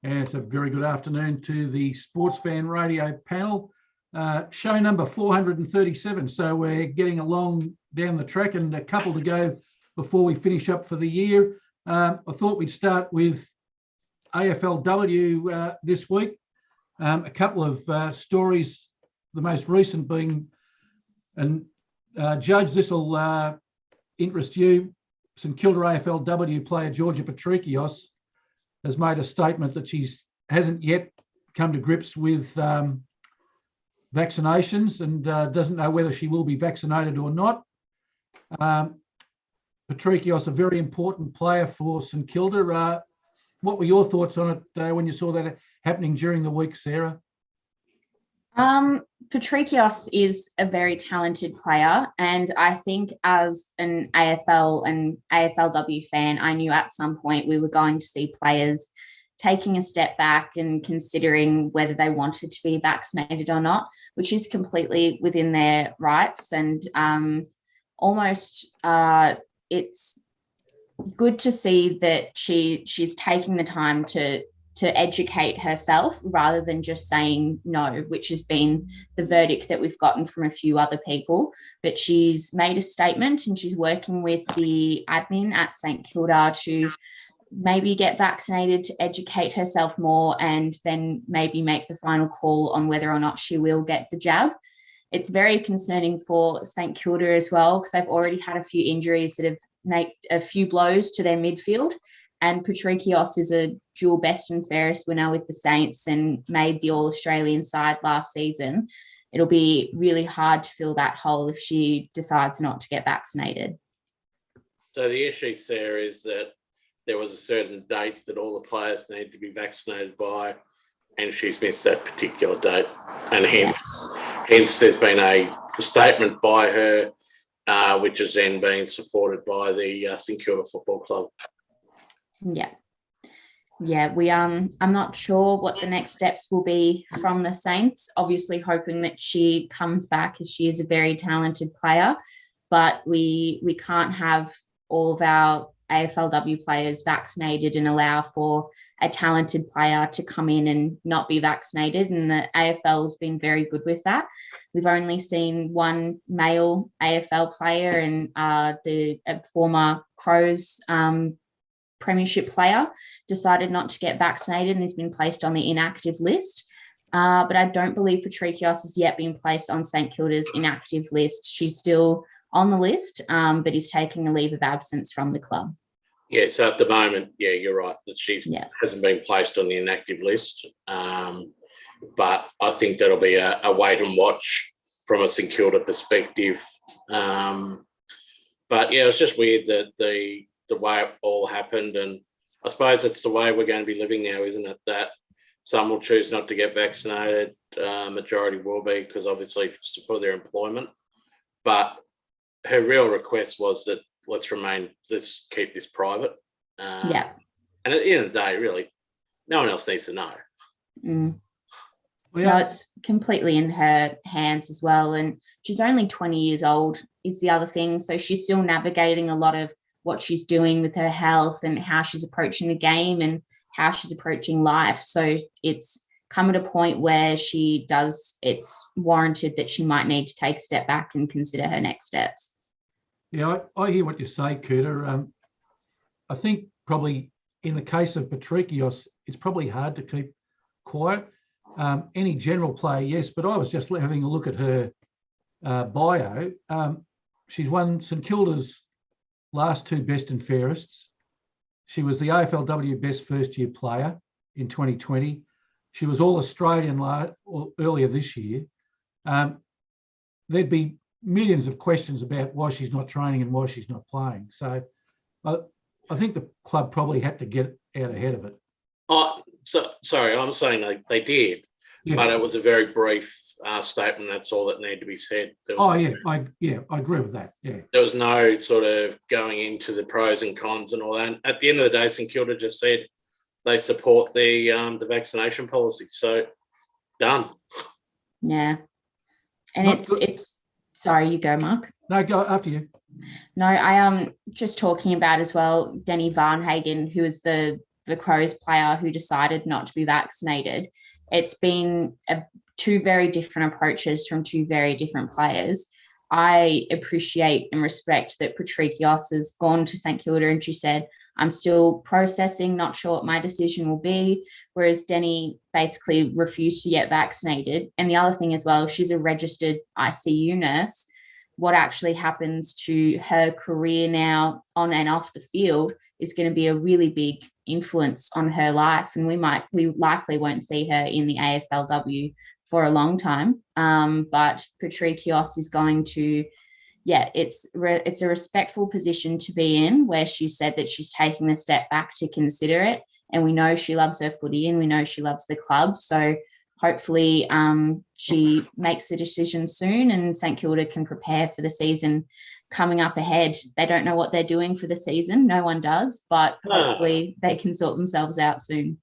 And it's a very good afternoon to the Sportsfan Radio panel. Show number 437. So we're getting along down the track and a couple to go before we finish up for the year. I thought we'd start with AFLW this week. A couple of stories, the most recent being, and Judge, this will interest you. St Kilda AFLW player Georgia Patrikios has made a statement that she hasn't yet come to grips with vaccinations and doesn't know whether she will be vaccinated or not. Patrikios, a very important player for St Kilda. What were your thoughts on it when you saw that happening during the week, Sarah? Patrikios is a very talented player, and I think as an AFL and AFLW fan, I knew at some point we were going to see players taking a step back and considering whether they wanted to be vaccinated or not, which is completely within their rights. And it's good to see that she's taking the time to educate herself rather than just saying no, which has been the verdict that we've gotten from a few other people. But she's made a statement and she's working with the admin at St Kilda to maybe get vaccinated, to educate herself more, and then maybe make the final call on whether or not she will get the jab. It's very concerning for St Kilda as well, because they've already had a few injuries that have made a few blows to their midfield. And Patrikios is a dual best and fairest winner with the Saints and made the All-Australian side last season. It'll be really hard to fill that hole if she decides not to get vaccinated. So the issue, Sarah, is that there was a certain date that all the players need to be vaccinated by, and she's missed that particular date. And hence there's been a statement by her, which has then been supported by the St Kilda Football Club. Yeah, I'm not sure what the next steps will be from the Saints, obviously hoping that she comes back, as she is a very talented player, but we can't have all of our AFLW players vaccinated and allow for a talented player to come in and not be vaccinated, and the AFL has been very good with that. We've only seen one male AFL player, and the former Crows premiership player decided not to get vaccinated and has been placed on the inactive list. But I don't believe Patrikios has yet been placed on St Kilda's inactive list. She's still on the list, but is taking a leave of absence from the club. Yeah, so at the moment, yeah, you're right, that she hasn't been placed on the inactive list. But I think that'll be a wait and watch from a St Kilda perspective. But yeah, it's just weird that the way it all happened, and I suppose it's the way we're going to be living now, isn't it? That some will choose not to get vaccinated, majority will be, because obviously for their employment. But her real request was that let's keep this private. And at the end of the day, really, no one else needs to know. No, it's completely in her hands as well. And she's only 20 years old is the other thing. So she's still navigating a lot of what she's doing with her health and how she's approaching the game and how she's approaching life. So it's come at a point where it's warranted that she might need to take a step back and consider her next steps. Yeah, I hear what you say, Coutta. I think probably in the case of Patrikios, it's probably hard to keep quiet. Any general player, yes, but I was just having a look at her bio. She's won St Kilda's last two best and fairests. She was the AFLW best first-year player in 2020. She was All-Australian earlier this year. There'd be millions of questions about why she's not training and why she's not playing. So I think the club probably had to get out ahead of it. Oh, so sorry, I'm saying they did, but it was a very brief statement. That's all that needed to be said. I agree with that. Yeah, there was no sort of going into the pros and cons and all that. And at the end of the day, St Kilda just said they support the vaccination policy. So done. Yeah, and it's. Sorry, you go, Mark. No, go after you. No, I am just talking about as well Denny Varnhagen, who is the the Crows player who decided not to be vaccinated. It's been two very different approaches from two very different players. I appreciate and respect that Patrikios has gone to St Kilda and she said, I'm still processing, not sure what my decision will be, whereas Denny basically refused to get vaccinated. And the other thing as well, she's a registered ICU nurse. What actually happens to her career now on and off the field is going to be a really big influence on her life. And we likely won't see her in the AFLW for a long time. But Patrikios is going to, it's a respectful position to be in, where she said that she's taking a step back to consider it. And we know she loves her footy and we know she loves the club. So hopefully she makes a decision soon and St Kilda can prepare for the season coming up ahead. They don't know what they're doing for the season. No one does, but hopefully they can sort themselves out soon.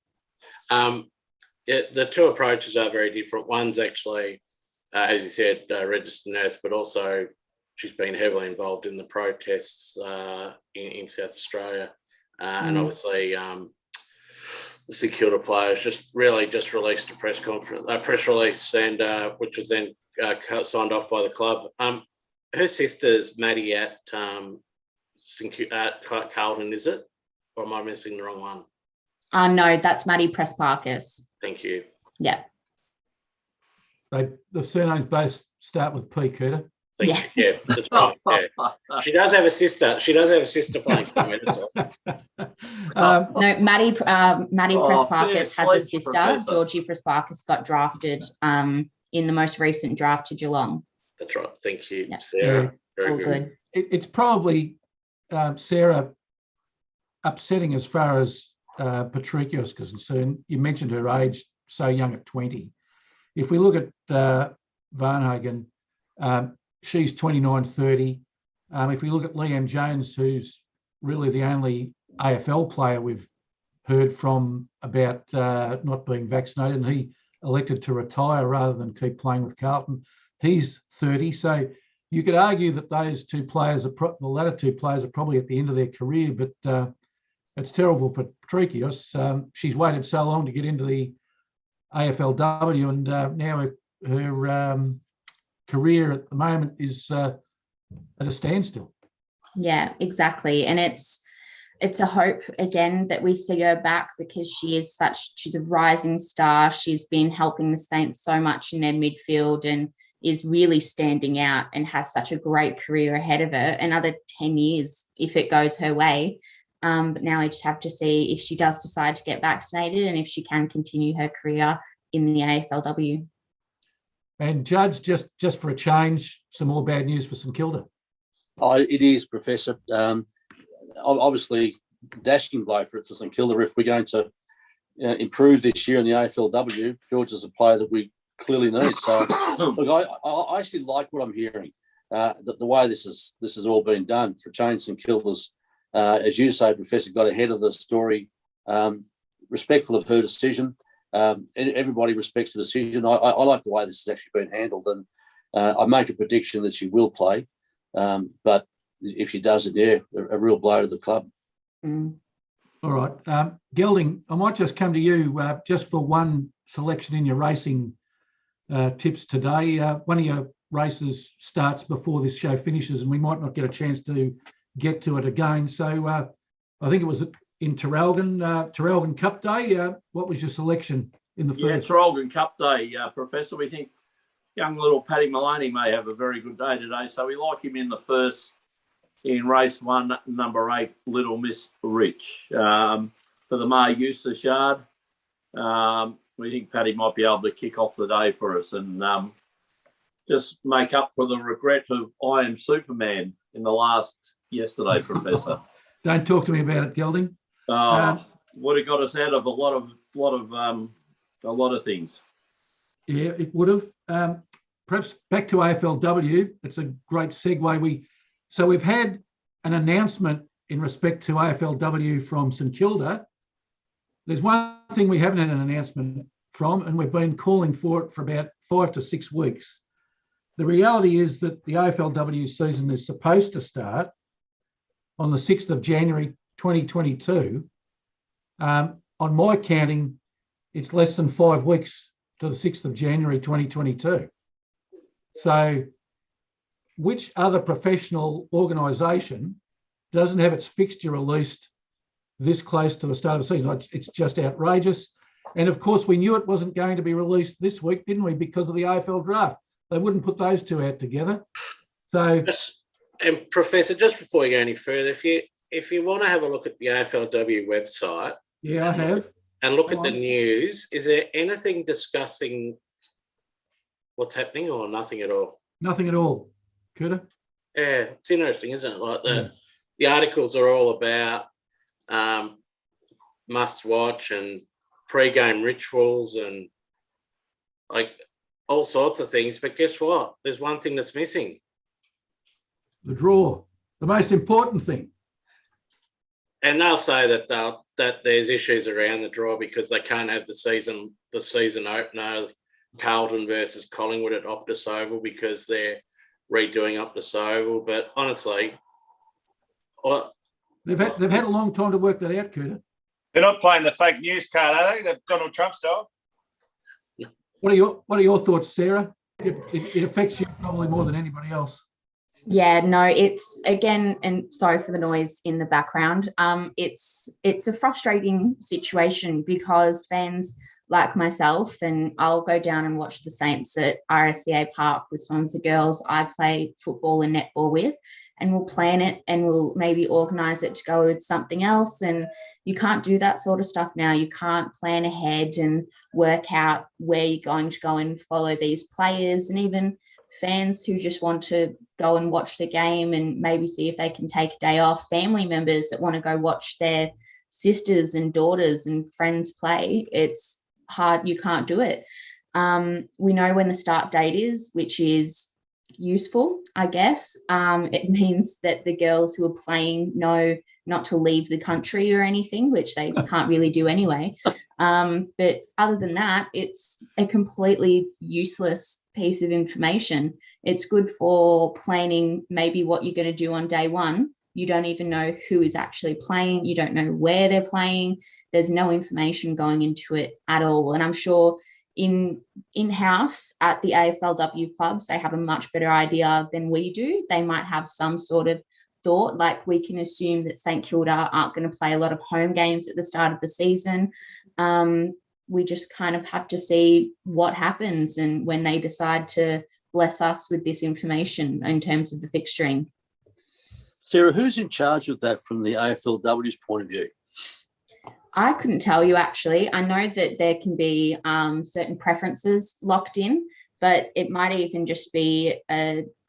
The two approaches are very different. One's actually, as you said, registered nurse, but also she's been heavily involved in the protests in South Australia. And obviously the St Kilda players just released a press release, and which was then signed off by the club. Her sister's Maddie at Carlton, is it? Or am I missing the wrong one? No, that's Maddie Press-Parkis. Thank you. Yeah. The surnames both start with P, Coutta. Yeah, that's right. Yeah. She does have a sister. She does have a sister playing somewhere. No, Maddie Press-Parkis has a sister. Professor. Georgia Press-Parkis got drafted in the most recent draft to Geelong. That's right. Thank you, yep. Sarah. Very all good. It's probably, Sarah, upsetting as far as Patrikios is concerned. You mentioned her age, so young at 20. If we look at Varnhagen, she's 29, 30. If we look at Liam Jones, who's really the only AFL player we've heard from about not being vaccinated, and he elected to retire rather than keep playing with Carlton. He's 30. So you could argue that those two players, the latter two players, are probably at the end of their career, but it's terrible for Patrikios. She's waited so long to get into the AFLW, and now her career at the moment is at a standstill. Yeah, exactly. And it's a hope again that we see her back, because she's a rising star. She's been helping the Saints so much in their midfield and is really standing out and has such a great career ahead of her, another 10 years if it goes her way. But now we just have to see if she does decide to get vaccinated and if she can continue her career in the AFLW. And Judge, just for a change, some more bad news for St Kilda. Oh, it is, Professor. Obviously, dashing blow for St Kilda. If we're going to improve this year in the AFLW, George is a player that we clearly need. So, look, I actually like what I'm hearing. The way this has all been done for change. St Kilda's, as you say, Professor, got ahead of the story, respectful of her decision. Everybody respects the decision. I like the way this has actually been handled, and I make a prediction that she will play. But if she doesn't, a real blow to the club. Mm. All right. Gelding, I might just come to you just for one selection in your racing tips today. One of your races starts before this show finishes, and we might not get a chance to get to it again. So I think it was in Traralgon Cup Day. What was your selection in the first? Yeah, Traralgon Cup Day, Professor. We think young little Paddy Maloney may have a very good day today. So we like him in the first, in race 1, number 8, Little Miss Rich. For the May Eustace Yard, we think Paddy might be able to kick off the day for us and just make up for the regret of I Am Superman in the yesterday, Professor. Don't talk to me about it, Gelding. Would have got us out of a lot of things. Yeah, it would have. Perhaps back to AFLW. It's a great segue. So we've had an announcement in respect to AFLW from St Kilda. There's one thing we haven't had an announcement from, and we've been calling for it for about 5 to 6 weeks. The reality is that the AFLW season is supposed to start on the 6th of January 2022. on my counting, it's less than 5 weeks to the 6th of January 2022. So which other professional organisation doesn't have its fixture released this close to the start of the season? It's just outrageous. And of course, we knew it wasn't going to be released this week, didn't we? Because of the AFL draft. They wouldn't put those two out together. So, and Professor, just before we go any further, if you want to have a look at the AFLW website, yeah, I have, and look at the news, is there anything discussing what's happening or nothing at all? Nothing at all. Could it? Yeah, it's interesting, isn't it? Like the articles are all about must watch and pre-game rituals and like all sorts of things. But guess what? There's one thing that's missing. The draw, the most important thing. And they'll say that there's issues around the draw because they can't have the season opener, Carlton versus Collingwood at Optus Oval because they're redoing Optus Oval. But honestly, they've had a long time to work that out, Coutta. They're not playing the fake news card, are they? The Donald Trump style. What are your thoughts, Sarah? It affects you probably more than anybody else. Yeah, no, it's again, and sorry for the noise in the background. It's a frustrating situation because fans like myself, and I'll go down and watch the Saints at RSCA Park with some of the girls I play football and netball with, and we'll plan it and we'll maybe organise it to go with something else. And you can't do that sort of stuff now. You can't plan ahead and work out where you're going to go and follow these players, and even fans who just want to go and watch the game and maybe see if they can take a day off, family members that want to go watch their sisters and daughters and friends play. It's hard. You can't do it. We know when the start date is, which is useful, I guess. It means that the girls who are playing know not to leave the country or anything, which they can't really do anyway. But other than that, it's a completely useless piece of information. It's good for planning maybe what you're going to do on day one. You don't even know who is actually playing. You don't know where they're playing. There's no information going into it at all. And I'm sure in-house at the AFLW clubs, they have a much better idea than we do. They might have some sort of thought, like we can assume that St Kilda aren't going to play a lot of home games at the start of the season. We just kind of have to see what happens and when they decide to bless us with this information in terms of the fixturing. Sarah, who's in charge of that from the AFLW's point of view? I couldn't tell you, actually. I know that there can be certain preferences locked in, but it might even just be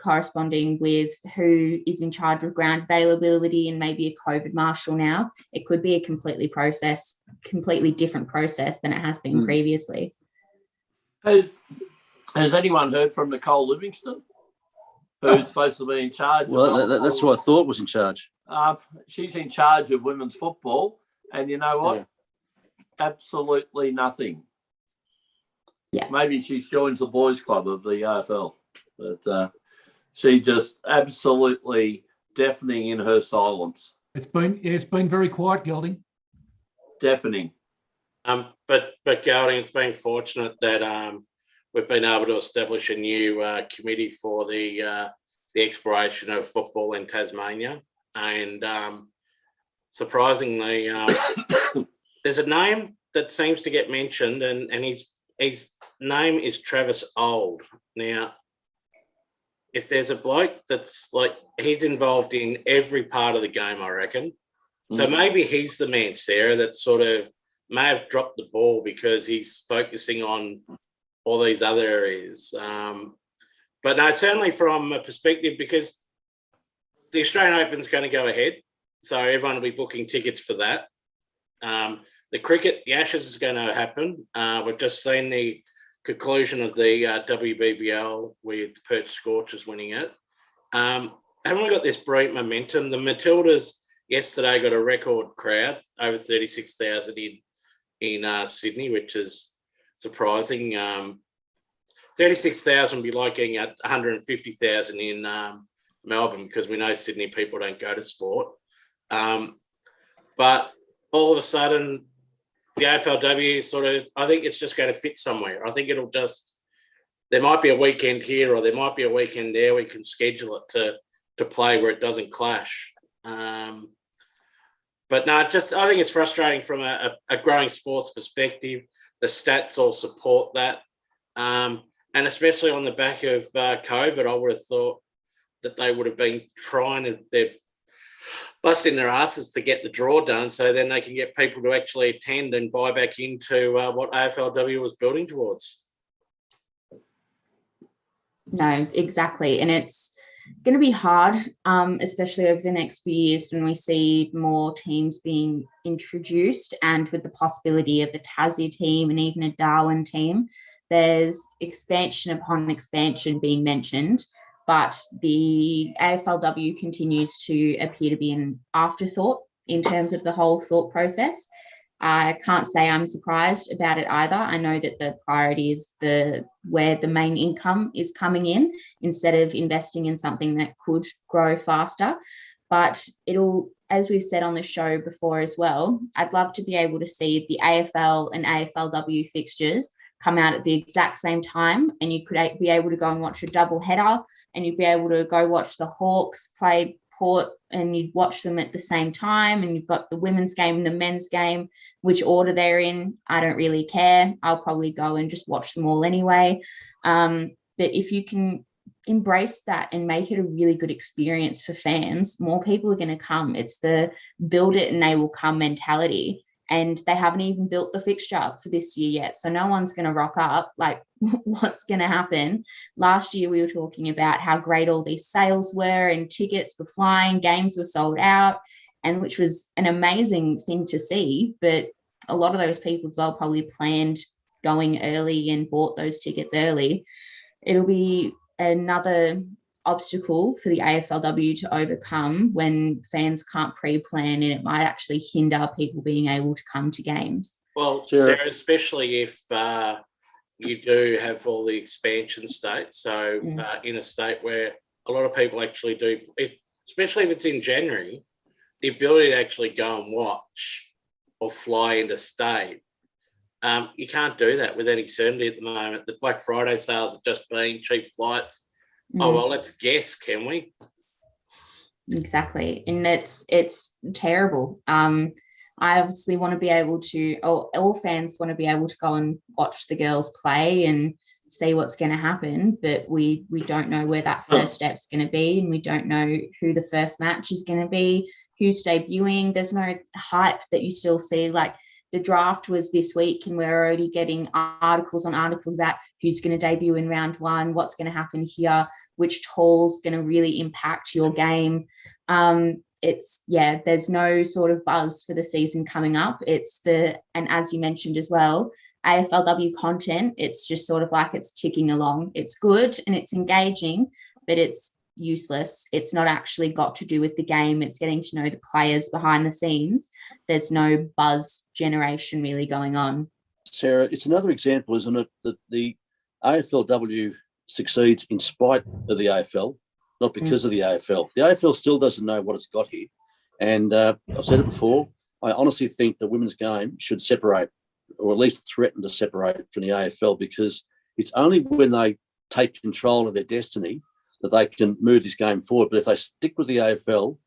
corresponding with who is in charge of ground availability and maybe a COVID marshal now. It could be a completely different process than it has been previously. Has anyone heard from Nicole Livingston, who's supposed to be in charge? Well, that's who I thought was in charge. She's in charge of women's football, and you know what? Yeah. Absolutely nothing. Yeah. Maybe she joins the boys' club of the AFL, but she just absolutely deafening in her silence. It's been very quiet, Gelding. Deafening. But Gelding, it's been fortunate that we've been able to establish a new committee for the exploration of football in Tasmania, and surprisingly, there's a name that seems to get mentioned, and his name is Travis Old. Now, if there's a bloke that's like, he's involved in every part of the game, I reckon. So maybe he's the man, Sarah, that sort of may have dropped the ball because he's focusing on all these other areas. But no, certainly from a perspective, because the Australian Open is going to go ahead, so everyone will be booking tickets for that. The cricket, the Ashes is going to happen. We've just seen the conclusion of the WBBL with Perth Scorchers winning it. Haven't we got this bright momentum? The Matildas yesterday got a record crowd, over 36,000 in Sydney, which is surprising. 36,000 would be like getting 150,000 in Melbourne, because we know Sydney people don't go to sport. But all of a sudden, the AFLW sort of, I think it's just going to fit somewhere. I think there might be a weekend here or there might be a weekend there. We can schedule it to play where it doesn't clash. But no, I think it's frustrating from a growing sports perspective. The stats all support that. And especially on the back of COVID, I would have thought that they would have been they're busting their asses to get the draw done so then they can get people to actually attend and buy back into what AFLW was building towards. No, exactly. And it's going to be hard, especially over the next few years when we see more teams being introduced and with the possibility of a Tassie team and even a Darwin team. There's expansion upon expansion being mentioned, but the AFLW continues to appear to be an afterthought in terms of the whole thought process. I can't say I'm surprised about it either. I know that the priority is where the main income is coming in instead of investing in something that could grow faster. But it'll, as we've said on the show before as well, I'd love to be able to see the AFL and AFLW fixtures come out at the exact same time, and you could be able to go and watch a double header, and you'd be able to go watch the Hawks play Port and you'd watch them at the same time, and you've got the women's game and the men's game, which order they're in. I don't really care. I'll probably go and just watch them all anyway. But if you can embrace that and make it a really good experience for fans, more people are going to come. It's the build it and they will come mentality. And they haven't even built the fixture for this year yet. So no one's going to rock up. Like, what's going to happen? Last year, we were talking about how great all these sales were and tickets were flying, games were sold out, and which was an amazing thing to see. But a lot of those people as well probably planned going early and bought those tickets early. It'll be another obstacle for the AFLW to overcome when fans can't pre-plan, and it might actually hinder people being able to come to games. Well, Sarah, especially if you do have all the expansion states, so in a state where a lot of people actually do, especially if it's in January, the ability to actually go and watch or fly into state, you can't do that with any certainty at the moment. The Black Friday sales have just been cheap flights. Oh, well, let's guess, can we? Exactly. And it's terrible. I obviously want to be able to, all fans want to be able to go and watch the girls play and see what's going to happen, but we don't know where that first step's going to be, and we don't know who the first match is going to be, who's debuting. There's no hype that you still see. Like, the draft was this week and we're already getting articles about who's going to debut in round one, what's going to happen here, which tool's going to really impact your game. There's no sort of buzz for the season coming up. And as you mentioned as well, AFLW content, it's just sort of like it's ticking along. It's good and it's engaging, but it's useless. It's not actually got to do with the game. It's getting to know the players behind the scenes. There's no buzz generation really going on. Sarah, it's another example, isn't it, that the AFLW succeeds in spite of the AFL, not because of the AFL. The AFL still doesn't know what it's got here. And I've said it before, I honestly think the women's game should separate, or at least threaten to separate from the AFL, because it's only when they take control of their destiny that they can move this game forward. But if they stick with the AFL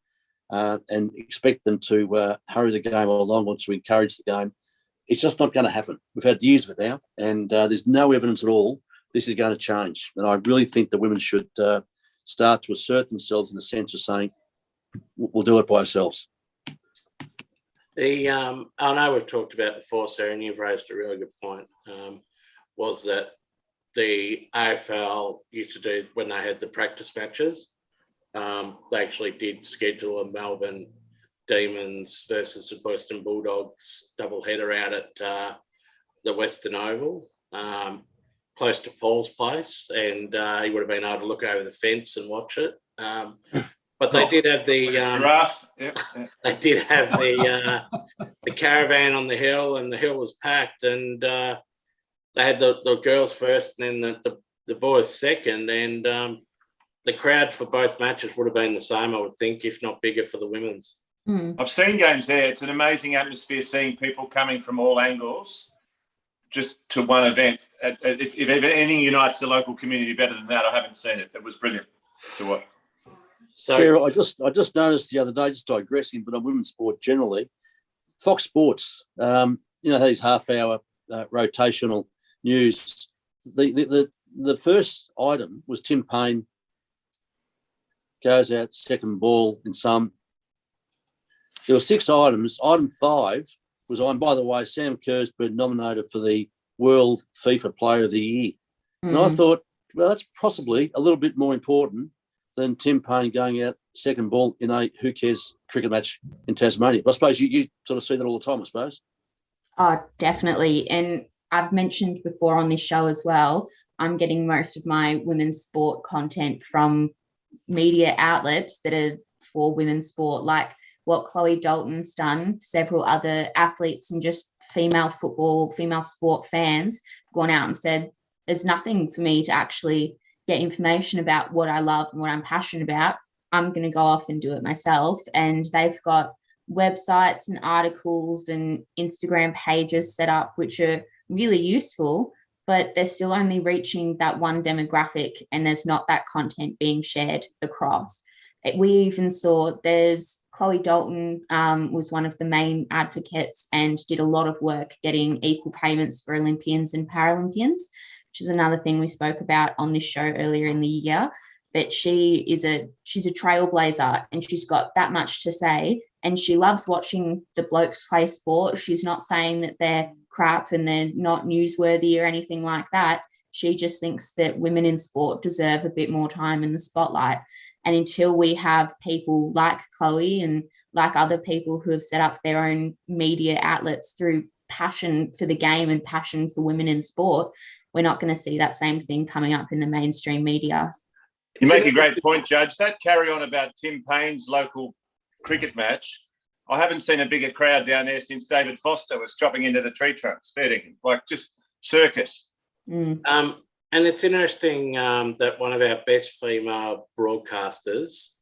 and expect them to hurry the game along or to encourage the game, it's just not going to happen. We've had years of it now, and there's no evidence at all this is going to change. And I really think the women should start to assert themselves in the sense of saying, we'll do it by ourselves. I know we've talked about before, Sarah, and you've raised a really good point, was that the AFL used to do, when they had the practice matches, they actually did schedule a Melbourne Demons versus the Western Bulldogs doubleheader out at the Western Oval, close to Paul's place, and he would have been able to look over the fence and watch it. But they did have the they did have the caravan on the hill, and the hill was packed, and they had the girls first and then the boys second, and the crowd for both matches would have been the same, I would think, if not bigger for the women's. I've seen games there. It's an amazing atmosphere seeing people coming from all angles just to one event. If anything unites the local community better than that, I haven't seen it. It was brilliant to watch. So Sarah, I just noticed the other day, just digressing, but on women's sport generally, Fox Sports, these half-hour rotational news. The first item was Tim Payne goes out second ball in some. There were 6 items. Item 5 was on. By the way, Sam Kerr's been nominated for the World FIFA Player of the Year, and I thought, well, that's possibly a little bit more important than Tim Payne going out second ball in a who cares cricket match in Tasmania. But I suppose you sort of see that all the time, I suppose. Oh, definitely. And I've mentioned before on this show as well, I'm getting most of my women's sport content from media outlets that are for women's sport, like what Chloe Dalton's done. Several other athletes and just female football, female sport fans have gone out and said, there's nothing for me to actually get information about what I love and what I'm passionate about. I'm going to go off and do it myself. And they've got websites and articles and Instagram pages set up, which are really useful, but they're still only reaching that one demographic, and there's not that content being shared across. We even saw there's Chloe Dalton was one of the main advocates and did a lot of work getting equal payments for Olympians and Paralympians, which is another thing we spoke about on this show earlier in the year. But she's a trailblazer, and she's got that much to say, and she loves watching the blokes play sport. She's not saying that they're crap and they're not newsworthy or anything like that. She just thinks that women in sport deserve a bit more time in the spotlight. And until we have people like Chloe and like other people who have set up their own media outlets through passion for the game and passion for women in sport, we're not going to see that same thing coming up in the mainstream media. You make a great point, Judge. That carry on about Tim Payne's local cricket match, I haven't seen a bigger crowd down there since David Foster was chopping into the tree trunks, feeding, like just circus. And it's interesting that one of our best female broadcasters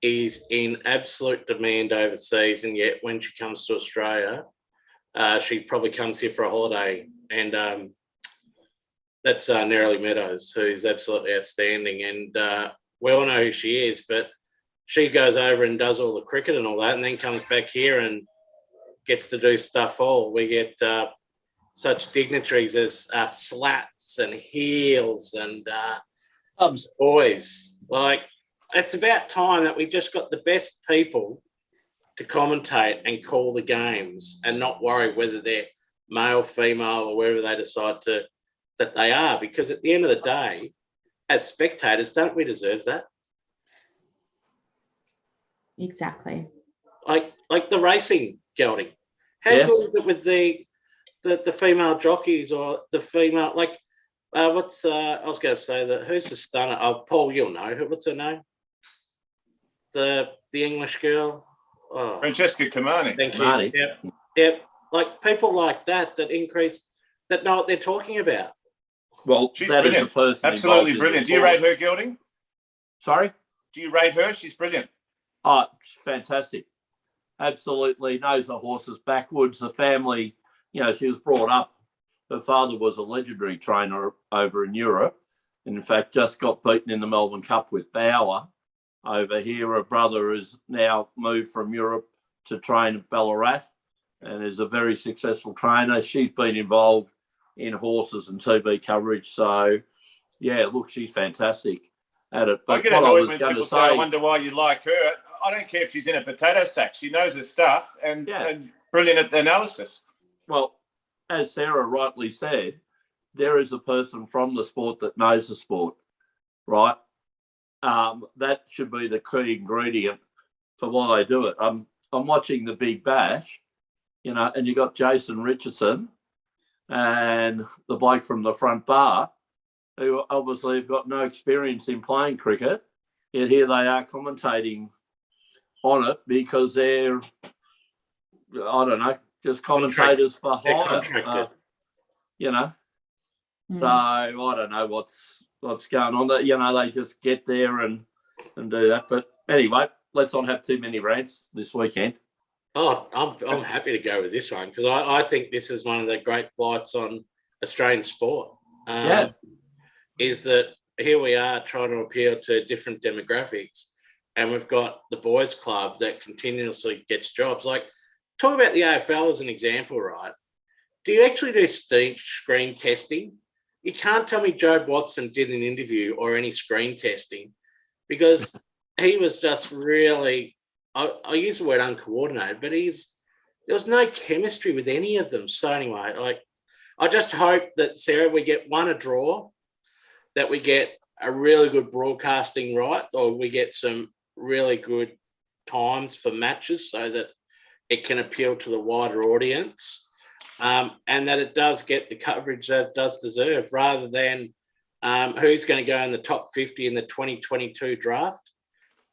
is in absolute demand overseas, and yet when she comes to Australia, she probably comes here for a holiday, and that's Nerily Meadows, who's absolutely outstanding, and we all know who she is, but she goes over and does all the cricket and all that, and then comes back here and gets to do stuff all. We get such dignitaries as slats and heels and boys. Like, it's about time that we just got the best people to commentate and call the games and not worry whether they're male, female, or wherever they decide that they are. Because at the end of the day, as spectators, don't we deserve that? Exactly. Like the racing, Gelding. How good is it with the female jockeys or the female, like, I was going to say that, who's the stunner? Oh, Paul, you'll know. What's her name? The English girl? Oh. Francesca Kamani. Thank you. Yep. Like people like that increase, that know what they're talking about. Well, she's that brilliant. Is a person absolutely brilliant. Do you rate her, Gelding? Sorry? Do you rate her? She's brilliant. Oh, fantastic. Absolutely knows the horses backwards. The family, she was brought up. Her father was a legendary trainer over in Europe. And in fact, just got beaten in the Melbourne Cup with Bauer over here. Her brother has now moved from Europe to train at Ballarat and is a very successful trainer. She's been involved in horses and TV coverage. So, yeah, look, she's fantastic at it. But I get annoyed when people say, I wonder why you like her. I don't care if she's in a potato sack. She knows her stuff and brilliant at the analysis. Well, as Sarah rightly said, there is a person from the sport that knows the sport, right? That should be the key ingredient for why they do it. I'm watching the Big Bash, and you got Jason Richardson and the bloke from the front bar, who obviously have got no experience in playing cricket, yet here they are commentating on it because they're, I don't know, just commentators for hire, So I don't know what's going on. That they just get there and do that. But anyway, let's not have too many rants this weekend. Oh, I'm happy to go with this one because I think this is one of the great blights on Australian sport. Is that here we are trying to appeal to different demographics, and we've got the boys' club that continuously gets jobs. Like, talk about the AFL as an example, right? Do you actually do screen testing? You can't tell me Joe Watson did an interview or any screen testing because he was just really, I use the word uncoordinated, but there was no chemistry with any of them. So anyway, like, I just hope that, Sarah, we get a draw, that we get a really good broadcasting right, or we get some really good times for matches so that it can appeal to the wider audience, and that it does get the coverage that it does deserve, rather than who's going to go in the top 50 in the 2022 draft,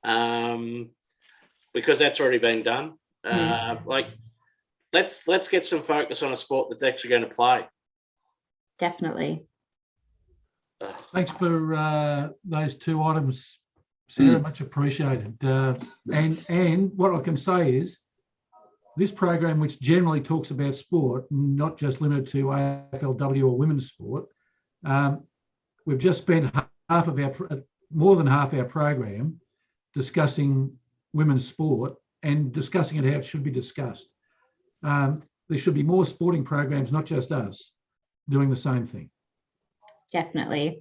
because that's already been done. Like, let's get some focus on a sport that's actually going to play. Definitely. Thanks for those two items, Sarah. Much appreciated. And what I can say is this program, which generally talks about sport, not just limited to AFLW or women's sport, we've just spent more than half our program discussing women's sport and discussing it how it should be discussed. There should be more sporting programs, not just us, doing the same thing. Definitely.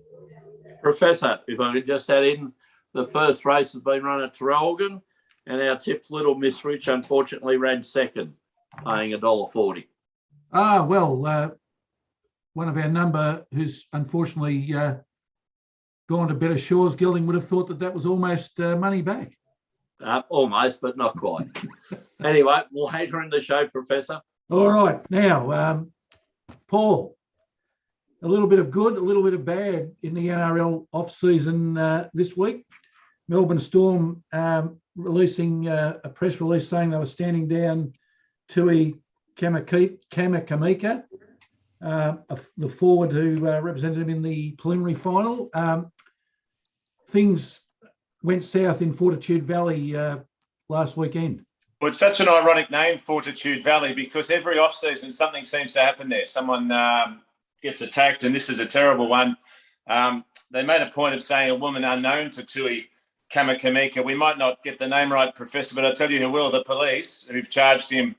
Professor, if I could just add in, the first race has been run at Traralgon, and our tip, Little Miss Rich, unfortunately ran second, paying $1.40. Well, one of our number who's unfortunately gone to better shores, Gelding, would have thought that was almost money back. Almost, but not quite. Anyway, later in the show, Professor. All right. Now, Paul, a little bit of good, a little bit of bad in the NRL off-season this week. Melbourne Storm releasing a press release saying they were standing down Tui Kamikamica, the forward who represented him in the preliminary final. Things went south in Fortitude Valley last weekend. Well, it's such an ironic name, Fortitude Valley, because every off-season something seems to happen there. Someone gets attacked, and this is a terrible one. They made a point of saying a woman unknown to Tui Kamikamica. We might not get the name right, Professor, but I'll tell you who will, the police, who've charged him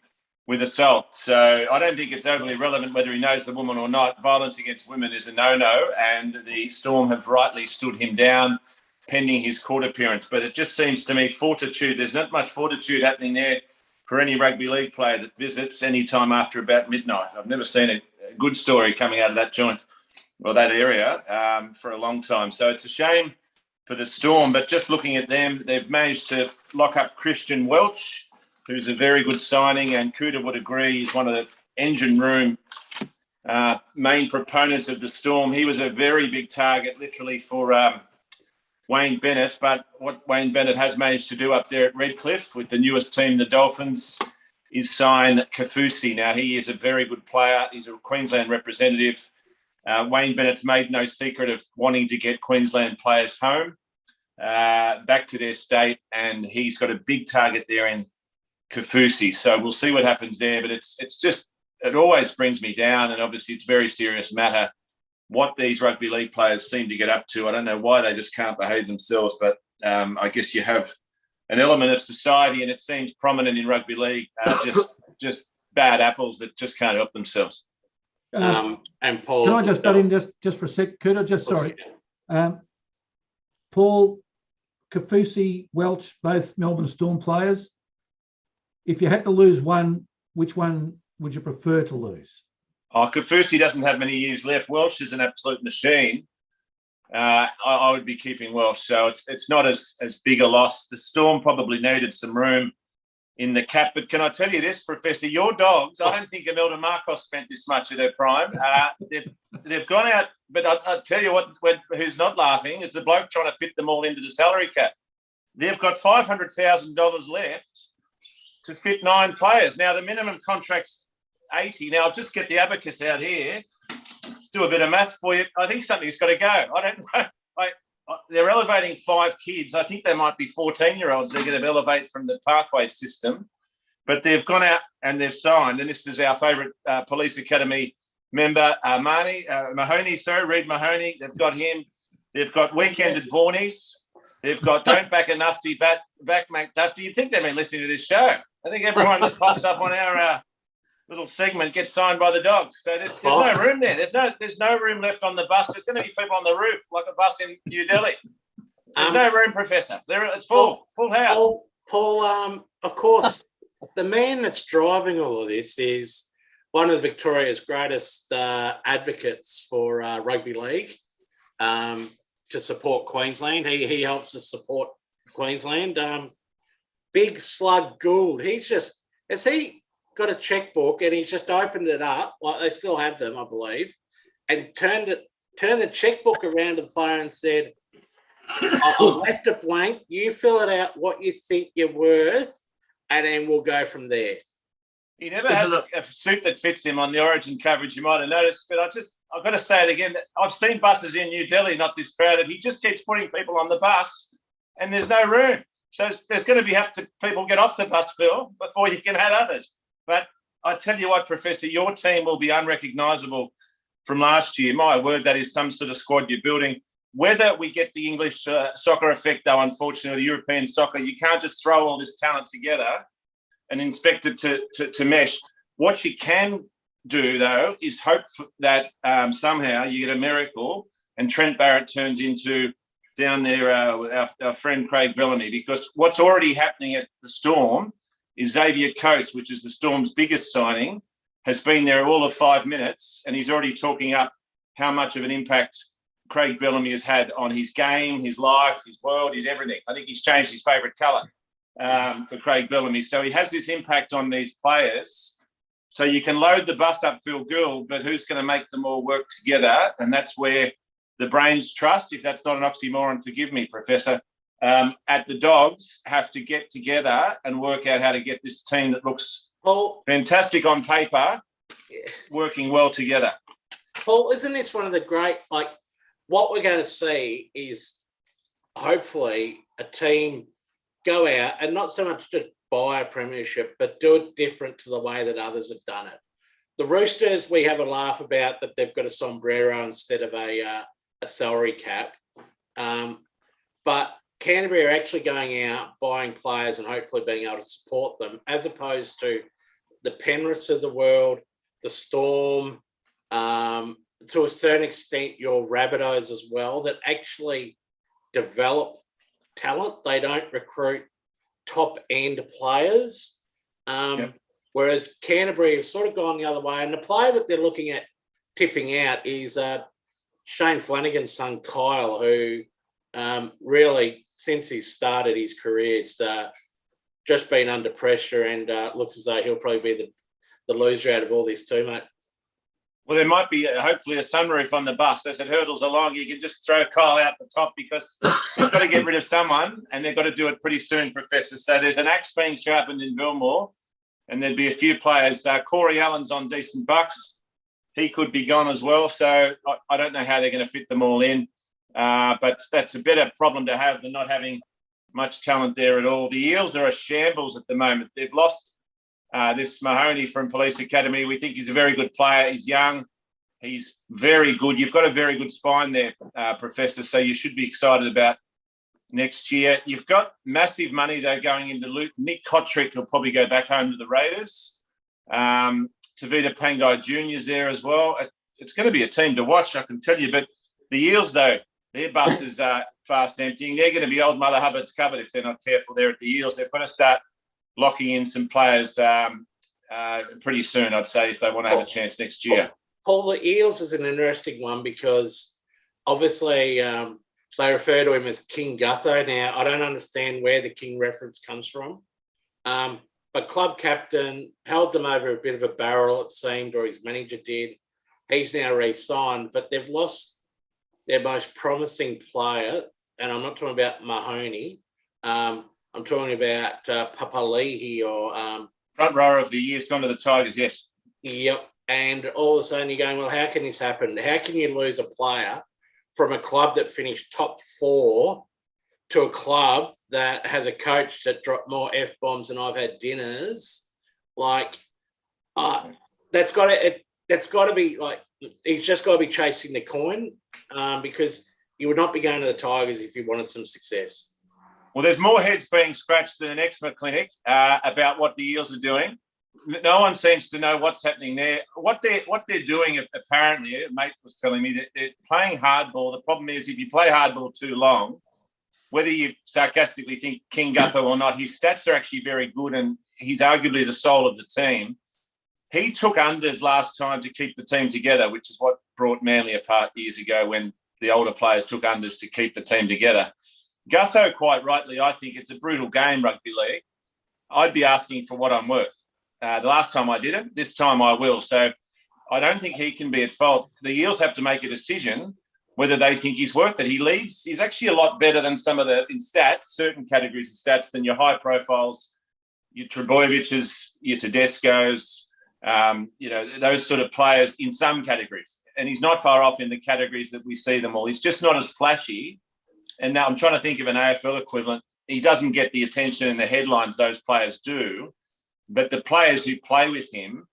with assault. So I don't think it's overly relevant whether he knows the woman or not. Violence against women is a no-no, and the Storm have rightly stood him down pending his court appearance. But it just seems to me fortitude, there's not much fortitude happening there for any rugby league player that visits any time after about midnight. I've never seen a good story coming out of that joint or that area for a long time. So it's a shame for the Storm, but just looking at them, they've managed to lock up Christian Welch, who's a very good signing, and Coutta would agree he's one of the engine room main proponents of the Storm. He was a very big target, literally, for Wayne Bennett, but what Wayne Bennett has managed to do up there at Redcliffe with the newest team, the Dolphins, is sign Kafusi. Now, he is a very good player. He's a Queensland representative. Wayne Bennett's made no secret of wanting to get Queensland players home, back to their state, and he's got a big target there in Kafusi. So we'll see what happens there, but it's just, it always brings me down, and obviously it's a very serious matter what these rugby league players seem to get up to. I don't know why they just can't behave themselves, but I guess you have an element of society, and it seems prominent in rugby league, just bad apples that just can't help themselves. And Paul, can I just cut in just for a sec? Could I just, sorry. Paul, Kafusi, Welch, both Melbourne Storm players. If you had to lose one, which one would you prefer to lose? Oh, Kafusi doesn't have many years left. Welch is an absolute machine. I would be keeping Welch, so it's not as big a loss. The Storm probably needed some room in the cap, but can I tell you this, Professor? Your Dogs, I don't think Imelda Marcos spent this much at her prime. They've gone out, but I'll tell you who's not laughing is the bloke trying to fit them all into the salary cap. They've got $500,000 left to fit 9 players. Now, the minimum contract's 80. Now, I'll just get the abacus out here. Let's do a bit of maths for you. I think something's got to go. I don't know. they're elevating 5 kids. I think they might be 14-year-olds. They're going to elevate from the pathway system. But they've gone out and they've signed, and this is our favourite Police Academy member, Reed Mahoney. They've got him. They've got Weekend at Vorney's. They've got Don't Back a Nufty, Back McDufty. You'd think they've been listening to this show. I think everyone that pops up on our little segment gets signed by the Dogs. So there's no room there. There's no room left on the bus. There's going to be people on the roof like a bus in New Delhi. There's no room, Professor. It's full house. Paul, of course, the man that's driving all of this is one of Victoria's greatest advocates for rugby league to support Queensland. He helps us support Queensland. Big Slug Gould. Has he got a checkbook and he's just opened it up, like they still have them, I believe, and turned the checkbook around to the player and said, I left it blank. You fill it out what you think you're worth, and then we'll go from there. He never has a suit that fits him on the Origin coverage, you might have noticed, but I've got to say it again. I've seen buses in New Delhi, not this crowded. He just keeps putting people on the bus and there's no room. So there's going to have to people get off the bus, Phil, before you can add others. But I tell you what, Professor, your team will be unrecognisable from last year. My word, that is some sort of squad you're building. Whether we get the English soccer effect, though, unfortunately, the European soccer, you can't just throw all this talent together and expect it to mesh. What you can do, though, is hope that somehow you get a miracle and Trent Barrett turns into down there our friend Craig Bellamy, because what's already happening at the Storm is Xavier Coates, which is the Storm's biggest signing, has been there all of 5 minutes, and he's already talking up how much of an impact Craig Bellamy has had on his game, his life, his world, his everything. I think he's changed his favourite colour for Craig Bellamy. So he has this impact on these players. So you can load the bus up, Phil Gould, but who's going to make them all work together? And that's where the brains trust, if that's not an oxymoron, forgive me, Professor, at the Dogs have to get together and work out how to get this team that looks fantastic on paper working well together. Paul, isn't this one of the great, what we're going to see is hopefully a team go out and not so much just buy a premiership, but do it different to the way that others have done it. The Roosters, we have a laugh about that they've got a sombrero instead of a salary cap. But Canterbury are actually going out, buying players and hopefully being able to support them, as opposed to the Penriths of the world, the Storm, to a certain extent, your Rabbitohs as well, that actually develop talent. They don't recruit top-end players. Whereas Canterbury have sort of gone the other way. And the player that they're looking at tipping out is Shane Flanagan's son, Kyle, who really, since he started his career, it's just been under pressure and looks as though he'll probably be the loser out of all this too, mate. Well, there might be hopefully a sunroof on the bus. As it hurtles along, you can just throw Kyle out the top, because they've got to get rid of someone and they've got to do it pretty soon, Professor. So there's an axe being sharpened in Belmore and there'd be a few players. Corey Allen's on decent bucks. He could be gone as well. So I don't know how they're going to fit them all in. But that's a better problem to have than not having much talent there at all. The Eels are a shambles at the moment. They've lost this Mahoney from Police Academy. We think he's a very good player. He's young. He's very good. You've got a very good spine there, Professor, so you should be excited about next year. You've got massive money, though, going into Luke. Nick Kotrick will probably go back home to the Raiders. Tavita Pangai Jr.'s there as well. It's going to be a team to watch, I can tell you. But the Eels, though, their bus is fast emptying. They're going to be old Mother Hubbard's cupboard if they're not careful there at the Eels. They've got to start locking in some players pretty soon, I'd say, if they want to have a chance next year. Paul, the Eels is an interesting one because obviously they refer to him as King Gutho. Now, I don't understand where the King reference comes from, but club captain held them over a bit of a barrel, it seemed, or his manager did. He's now re-signed, but they've lost their most promising player, and I'm not talking about Mahoney. I'm talking about Papali'i or... front rower of the year's gone to the Tigers, yes. Yep. And all of a sudden you're going, well, how can this happen? How can you lose a player from a club that finished top 4 to a club that has a coach that dropped more F-bombs than I've had dinners. Like, that's got to be like, he's just got to be chasing the coin, because you would not be going to the Tigers if you wanted some success. Well, there's more heads being scratched than an eczema clinic about what the Eels are doing. No one seems to know what's happening there. What they're doing, apparently, a mate was telling me that they're playing hardball. The problem is, if you play hardball too long, whether you sarcastically think King Gutho or not, his stats are actually very good, and he's arguably the soul of the team. He took unders last time to keep the team together, which is what brought Manly apart years ago when the older players took unders to keep the team together. Gutho, quite rightly, I think it's a brutal game, rugby league. I'd be asking for what I'm worth. The last time I didn't, this time I will. So I don't think he can be at fault. The Eels have to make a decision whether they think he's worth it. He leads. He's actually a lot better than some of the, in stats, certain categories of stats, than your high profiles, your Trebojeviches, your Tedescos, those sort of players in some categories. And he's not far off in the categories that we see them all. He's just not as flashy. And now I'm trying to think of an AFL equivalent. He doesn't get the attention and the headlines those players do. But the players who play with him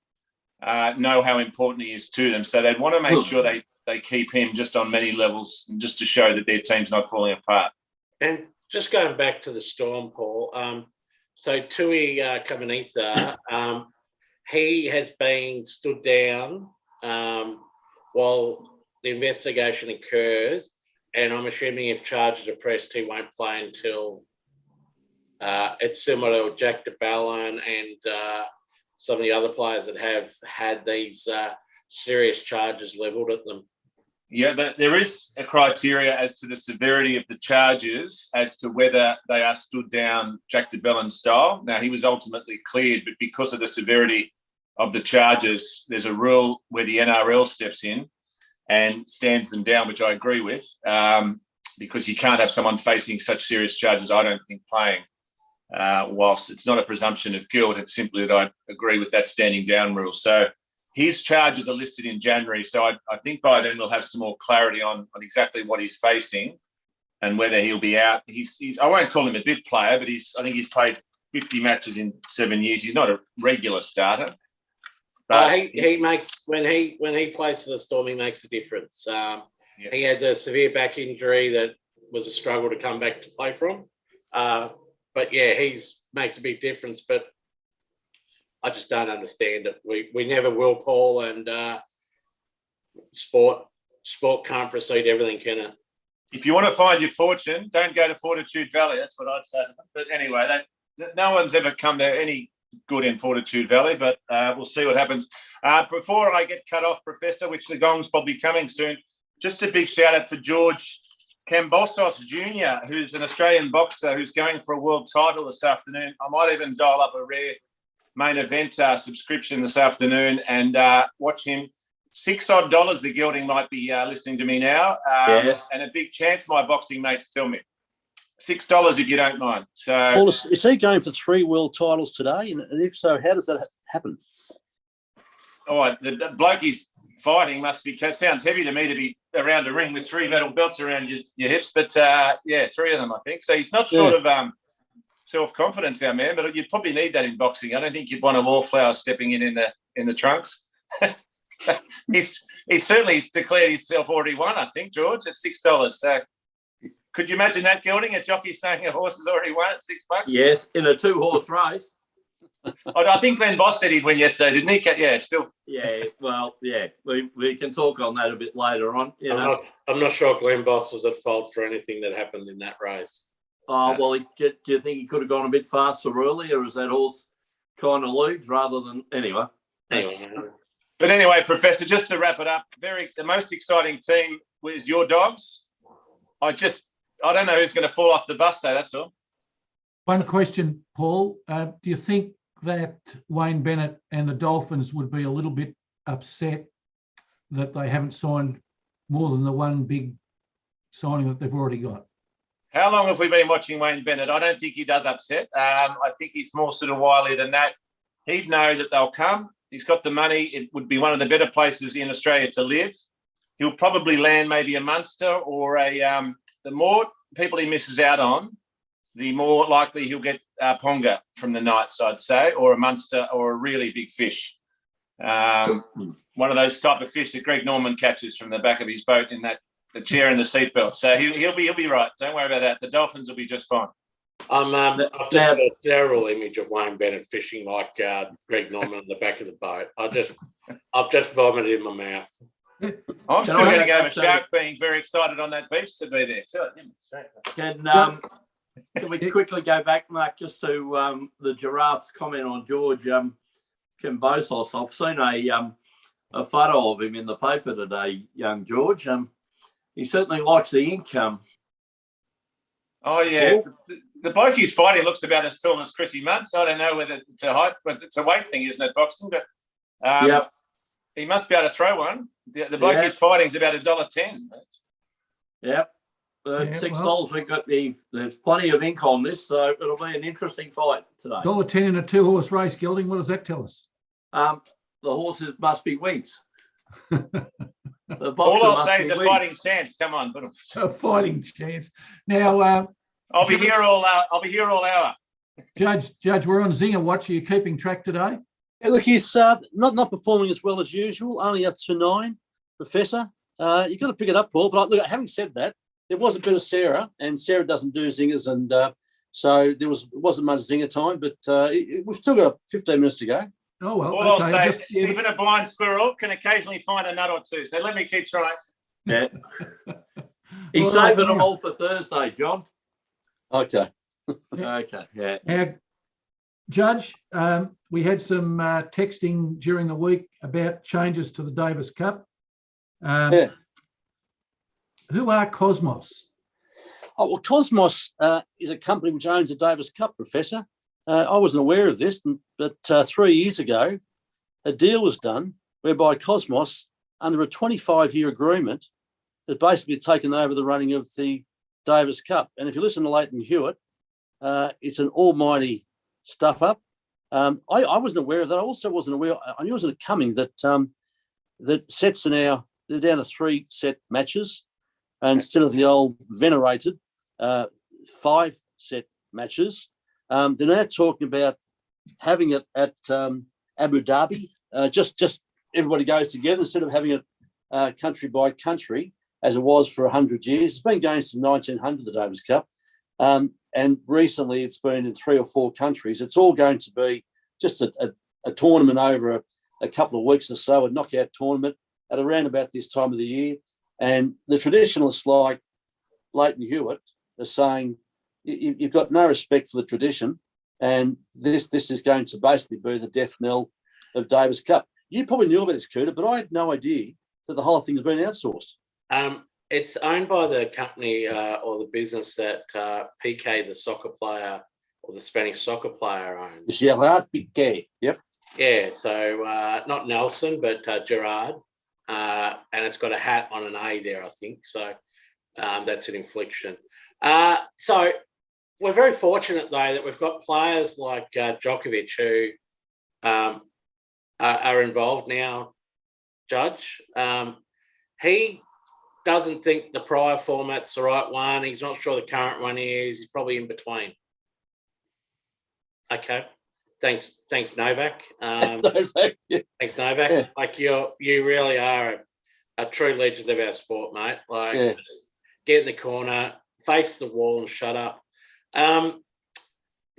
know how important he is to them. So they'd want to make sure they keep him just on many levels, just to show that their team's not falling apart. And just going back to the Storm, Paul, so Tui Kamanitha, he has been stood down while the investigation occurs, and I'm assuming if charges are pressed, he won't play until it's similar to Jack de Ballon and some of the other players that have had these serious charges levelled at them. Yeah, there is a criteria as to the severity of the charges as to whether they are stood down Jack de Bellin style. Now, he was ultimately cleared, but because of the severity of the charges, there's a rule where the NRL steps in and stands them down, which I agree with, because you can't have someone facing such serious charges, I don't think, playing. Whilst it's not a presumption of guilt, it's simply that I agree with that standing down rule. So his charges are listed in January. So I think by then we'll have some more clarity on exactly what he's facing and whether he'll be out. He's I won't call him a bit player, but I think he's played 50 matches in 7 years. He's not a regular starter. But he makes, when he plays for the Storm, he makes a difference. He had a severe back injury that was a struggle to come back to play from. But yeah, makes a big difference. But I just don't understand it. We never will, Paul, and sport can't precede everything, can it? If you want to find your fortune, don't go to Fortitude Valley. That's what I'd say. But anyway, no one's ever come to any good in Fortitude Valley, but we'll see what happens. Before I get cut off, Professor, which the gong's probably coming soon, just a big shout out for George Kambosos Jr., who's an Australian boxer who's going for a world title this afternoon. I might even dial up a rare main event subscription this afternoon and watch him. $6 odd, the Gelding might be listening to me now. Yes. And a big chance, my boxing mates tell me. $6 if you don't mind. So, Paul, is he going for 3 world titles today? And if so, how does that happen? Oh, the bloke he's fighting must be, sounds heavy to me to be around a ring with 3 metal belts around your hips, but 3 of them, I think. So he's not short of self-confidence, our man, but you'd probably need that in boxing. I don't think you'd want a wallflower stepping in the trunks. He's certainly declared himself already won, I think, George, at $6. So could you imagine that, Gelding? A jockey saying a horse has already won at $6? Yes, in a 2-horse race. I think Glenn Boss said he'd win yesterday, didn't he? Yeah, still. Yeah, well, yeah, we can talk on that a bit later on. I'm not sure Glenn Boss was at fault for anything that happened in that race. Oh, well, do you think he could have gone a bit faster earlier, or is that horse kind of leads rather than... Anyway. But anyway, Professor, just to wrap it up, the most exciting team was your Dogs. I don't know who's going to fall off the bus, though, that's all. One question, Paul. Do you think that Wayne Bennett and the Dolphins would be a little bit upset that they haven't signed more than the one big signing that they've already got? How long have we been watching Wayne Bennett? I don't think he does upset. I think he's more sort of wily than that. He'd know that they'll come. He's got the money. It would be one of the better places in Australia to live. he'll probably land maybe a Munster or the more people he misses out on, the more likely he'll get Ponga from the Knights, I'd say, or a Munster or a really big fish. One of those type of fish that Greg Norman catches from the back of his boat in the chair and the seatbelt. So he'll be right. Don't worry about that. The Dolphins will be just fine. I've just got a terrible image of Wayne Bennett fishing like Greg Norman on the back of the boat. I've just vomited in my mouth. I'm still going to go with Shark being very excited on that beach to be there too. Can we quickly go back, Mark, just to the Giraffes' comment on George Kimbosos? I've seen a photo of him in the paper today, young George. He certainly likes the income. Oh, yeah. The bloke he's fighting looks about as tall as Chrissy Muntz. I don't know whether it's a height, but it's a weight thing, isn't it, boxing? But he must be able to throw one. The bloke he's fighting is about $1.10. Yep. $6. We got there's plenty of ink on this, so it'll be an interesting fight today. $1.10 in a 2-horse race, Gelding. What does that tell us? The horses must be Winks. All I'll say is a fighting chance. Come on, a fighting chance. Now, I'll be here all hour. Judge, we're on Zinger Watch. Are you keeping track today? Yeah, look, he's not performing as well as usual. Only up to 9, Professor. You've got to pick it up, Paul. But look, having said that, there was a bit of Sarah, and Sarah doesn't do zingers, and so wasn't much zinger time. But we've still got 15 minutes to go. Oh well. All I'll say, even a blind squirrel can occasionally find a nut or two. So let me keep trying. Yeah. He's saving them all for Thursday, John. Okay. Okay. Yeah. Now, Judge, we had some texting during the week about changes to the Davis Cup. Who are Cosmos? Oh, well, Cosmos is a company which owns the Davis Cup, Professor. I wasn't aware of this, but 3 years ago, a deal was done whereby Cosmos, under a 25-year agreement, had basically taken over the running of the Davis Cup. And if you listen to Leighton Hewitt, it's an almighty stuff-up. I wasn't aware of that. I also wasn't aware. I knew it was coming that that sets are now they're down to 3-set matches, instead of the old venerated 5-set matches. They're now talking about having it at Abu Dhabi. Just everybody goes together instead of having it country by country as it was for 100 years. It's been going since 1900, the Davis Cup. And recently it's been in 3 or 4 countries. It's all going to be just a tournament over a couple of weeks or so, a knockout tournament at around about this time of the year. And the traditionalists like Leighton Hewitt are saying you've got no respect for the tradition, and this is going to basically be the death knell of Davis Cup. You probably knew about this, Coutta, but I had no idea that the whole thing's been outsourced. It's owned by the company or the business that Piqué, the soccer player or the Spanish soccer player, owns. Gerard Piqué, yep. Yeah, so not Nelson, but Gerard. And it's got a hat on an A there, I think. So that's an infliction. So we're very fortunate, though, that we've got players like Djokovic who are involved now, Judge. He doesn't think the prior format's the right one. He's not sure the current one is. He's probably in between. Okay. Thanks, Novak. Thanks, Novak. Yeah. Like you really are a true legend of our sport, mate. Like, just get in the corner, face the wall, and shut up. The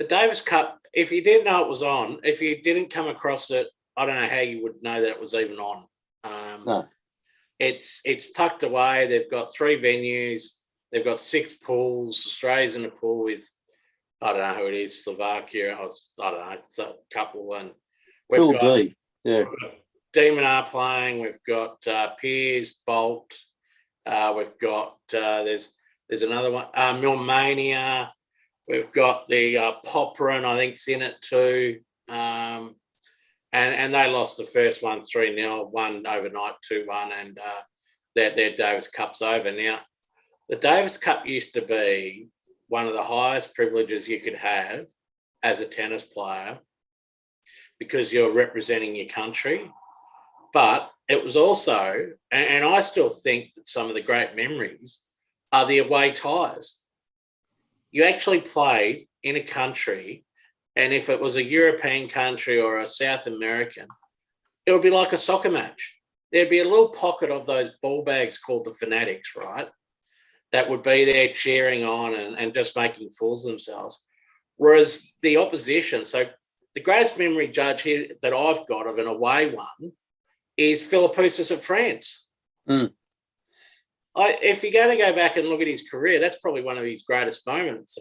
Davis Cup. If you didn't know it was on, if you didn't come across it, I don't know how you would know that it was even on. No. It's tucked away. They've got 3 venues. They've got 6 pools. Australia's in a pool with, I don't know who it is, Slovakia. I don't know, it's a couple. And Pool D, yeah. We've got Demon are playing. We've got Piers, Bolt. We've got there's another one, Millmania. We've got the Popperin, I think's in it too. And they lost the first one 3-0, won overnight 2-1, and their Davis Cup's over. Now, the Davis Cup used to be one of the highest privileges you could have as a tennis player because you're representing your country. But it was also, and I still think that some of the great memories are the away ties. You actually played in a country, and if it was a European country or a South American, it would be like a soccer match. There'd be a little pocket of those ball bags called the fanatics, right? That would be there cheering on and just making fools of themselves. Whereas the opposition, so the greatest memory, Judge, here that I've got of an away one is Philippoussis of France. Mm. If you're going to go back and look at his career, that's probably one of his greatest moments,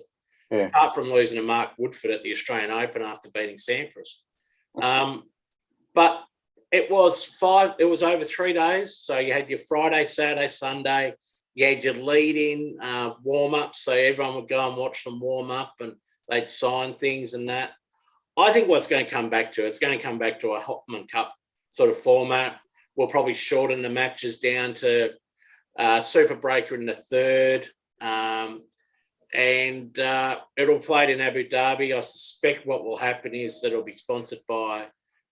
apart from losing to Mark Woodford at the Australian Open after beating Sampras. But it was over 3 days. So you had your Friday, Saturday, Sunday. You had your lead-in warm-up, so everyone would go and watch them warm up and they'd sign things and that. I think what's going to come back to, it's going to come back to a Hopman Cup sort of format. We'll probably shorten the matches down to Super Breaker in the third. And it'll played in Abu Dhabi. I suspect what will happen is that it'll be sponsored by,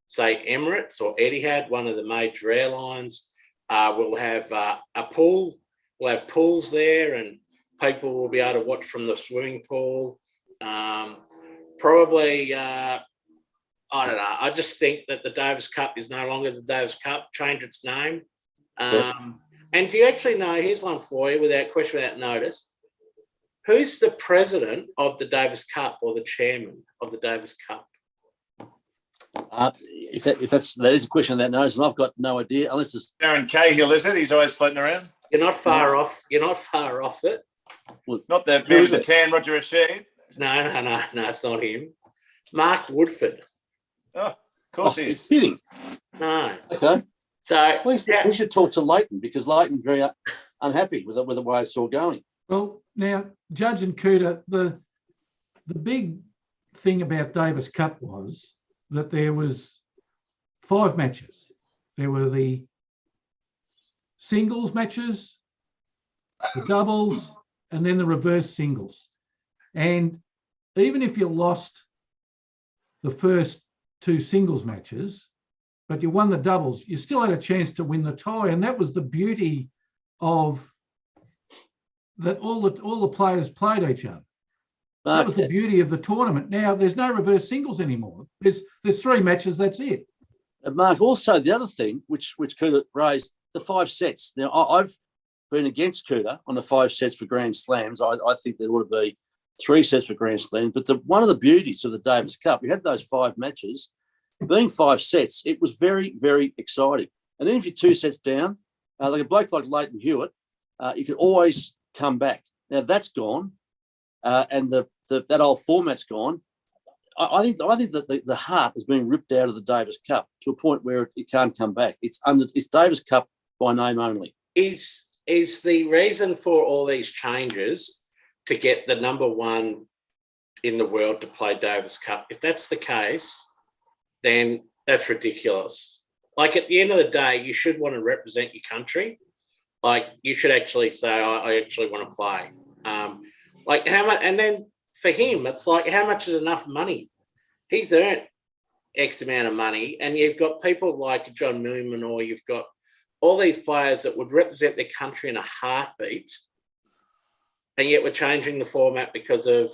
say, Emirates or Etihad, one of the major airlines. We'll have a pool. We'll have pools there and people will be able to watch from the swimming pool. Probably, I don't know. I just think that the Davis Cup is no longer the Davis Cup. Change its name. And do you actually know, here's one for you without question, without notice. Who's the president of the Davis Cup or the chairman of the Davis Cup? If that is a question that knows, and I've got no idea unless it's Darren Cahill, is it? He's always floating around. You're not far off. You're not far off it. Not the man with the tan, Roger Rashid. No, it's not him. Mark Woodford. Oh, of course he is. Kidding. No. Okay. So we should talk to Leighton because Leighton's very unhappy with the way it's all going. Well, now, Judge and Coutta, the big thing about Davis Cup was that there was 5 matches. There were the singles matches, the doubles, and then the reverse singles. And even if you lost the first 2 singles matches, but you won the doubles, you still had a chance to win the tie. And that was the beauty of that all the players played each other. That was the beauty of the tournament. Now, there's no reverse singles anymore. There's 3 matches, that's it. Mark, also the other thing which Coutta raised, the 5 sets. Now, I've been against Coutta on the 5 sets for Grand Slams. I think there ought to be 3 sets for Grand Slams. But one of the beauties of the Davis Cup, we had those 5 matches. Being 5 sets, it was very, very exciting. And then if you're 2 sets down, like a bloke like Leighton Hewitt, you could always come back. Now, that's gone. And that old format's gone. I think that the heart has been ripped out of the Davis Cup to a point where it can't come back. It's Davis Cup by name only. Is the reason for all these changes to get the number 1 in the world to play Davis Cup? If that's the case, then that's ridiculous. Like, at the end of the day, you should want to represent your country. Like, you should actually say, I actually want to play. Like, how much? And then for him, it's like, how much is enough money? He's earned X amount of money, and you've got people like John Millman, or you've got all these players that would represent their country in a heartbeat, and yet we're changing the format because of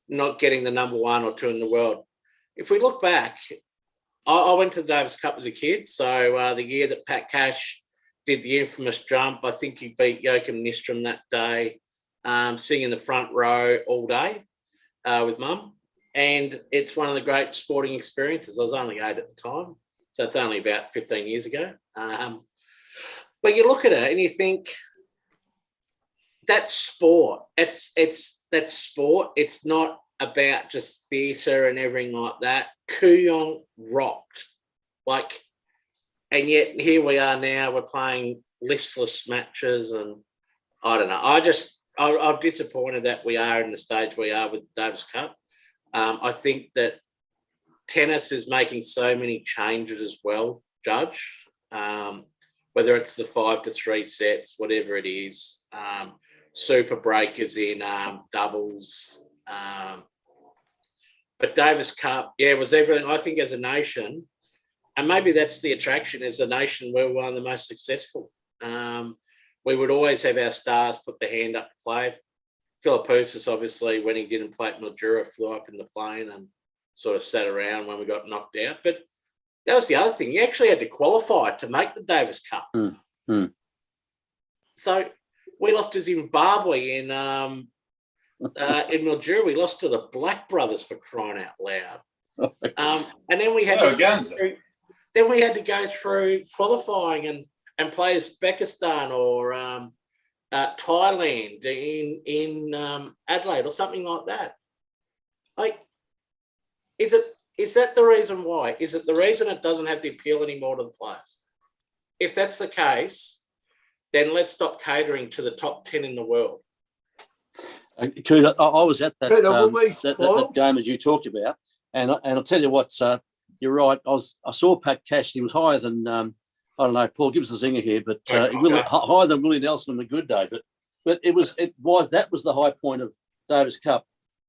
not getting the number 1 or 2 in the world. If we look back, I went to the Davis Cup as a kid, so the year that Pat Cash did the infamous jump, I think he beat Joachim Nystrom that day, sitting in the front row all day with Mum. And it's one of the great sporting experiences. I was only 8 at the time, so it's only about 15 years ago. But you look at it and you think, that's sport. That's sport. It's not about just theatre and everything like that. Kooyong rocked. And yet here we are now, we're playing listless matches, and I don't know. I'm disappointed that we are in the stage we are with the Davis Cup. I think that tennis is making so many changes as well, Judge, whether it's the 5-3 sets, whatever it is, super breakers in doubles. But Davis Cup, was everything. I think as a nation, And maybe that's the attraction. As a nation, we're one of the most successful. We would always have our stars put their hand up to play. Philippoussis, obviously, when he didn't play at Mildura, flew up in the plane and sort of sat around when we got knocked out. But that was the other thing. You actually had to qualify to make the Davis Cup. So we lost to Zimbabwe in Mildura. We lost to the Black Brothers, for crying out loud. And then we had to go through qualifying and play Uzbekistan or Thailand in Adelaide or something like that. Like, is that the reason why? Is it the reason it doesn't have the appeal anymore to the players? If that's the case, then let's stop catering to the top 10 in the world. Coutta, I was at that, that game as you talked about, and I'll tell you what, you're right. I saw Pat Cash. He was higher than I don't know. Paul, give us a zinger here, but higher than Willie Nelson on a good day. But that was the high point of Davis Cup.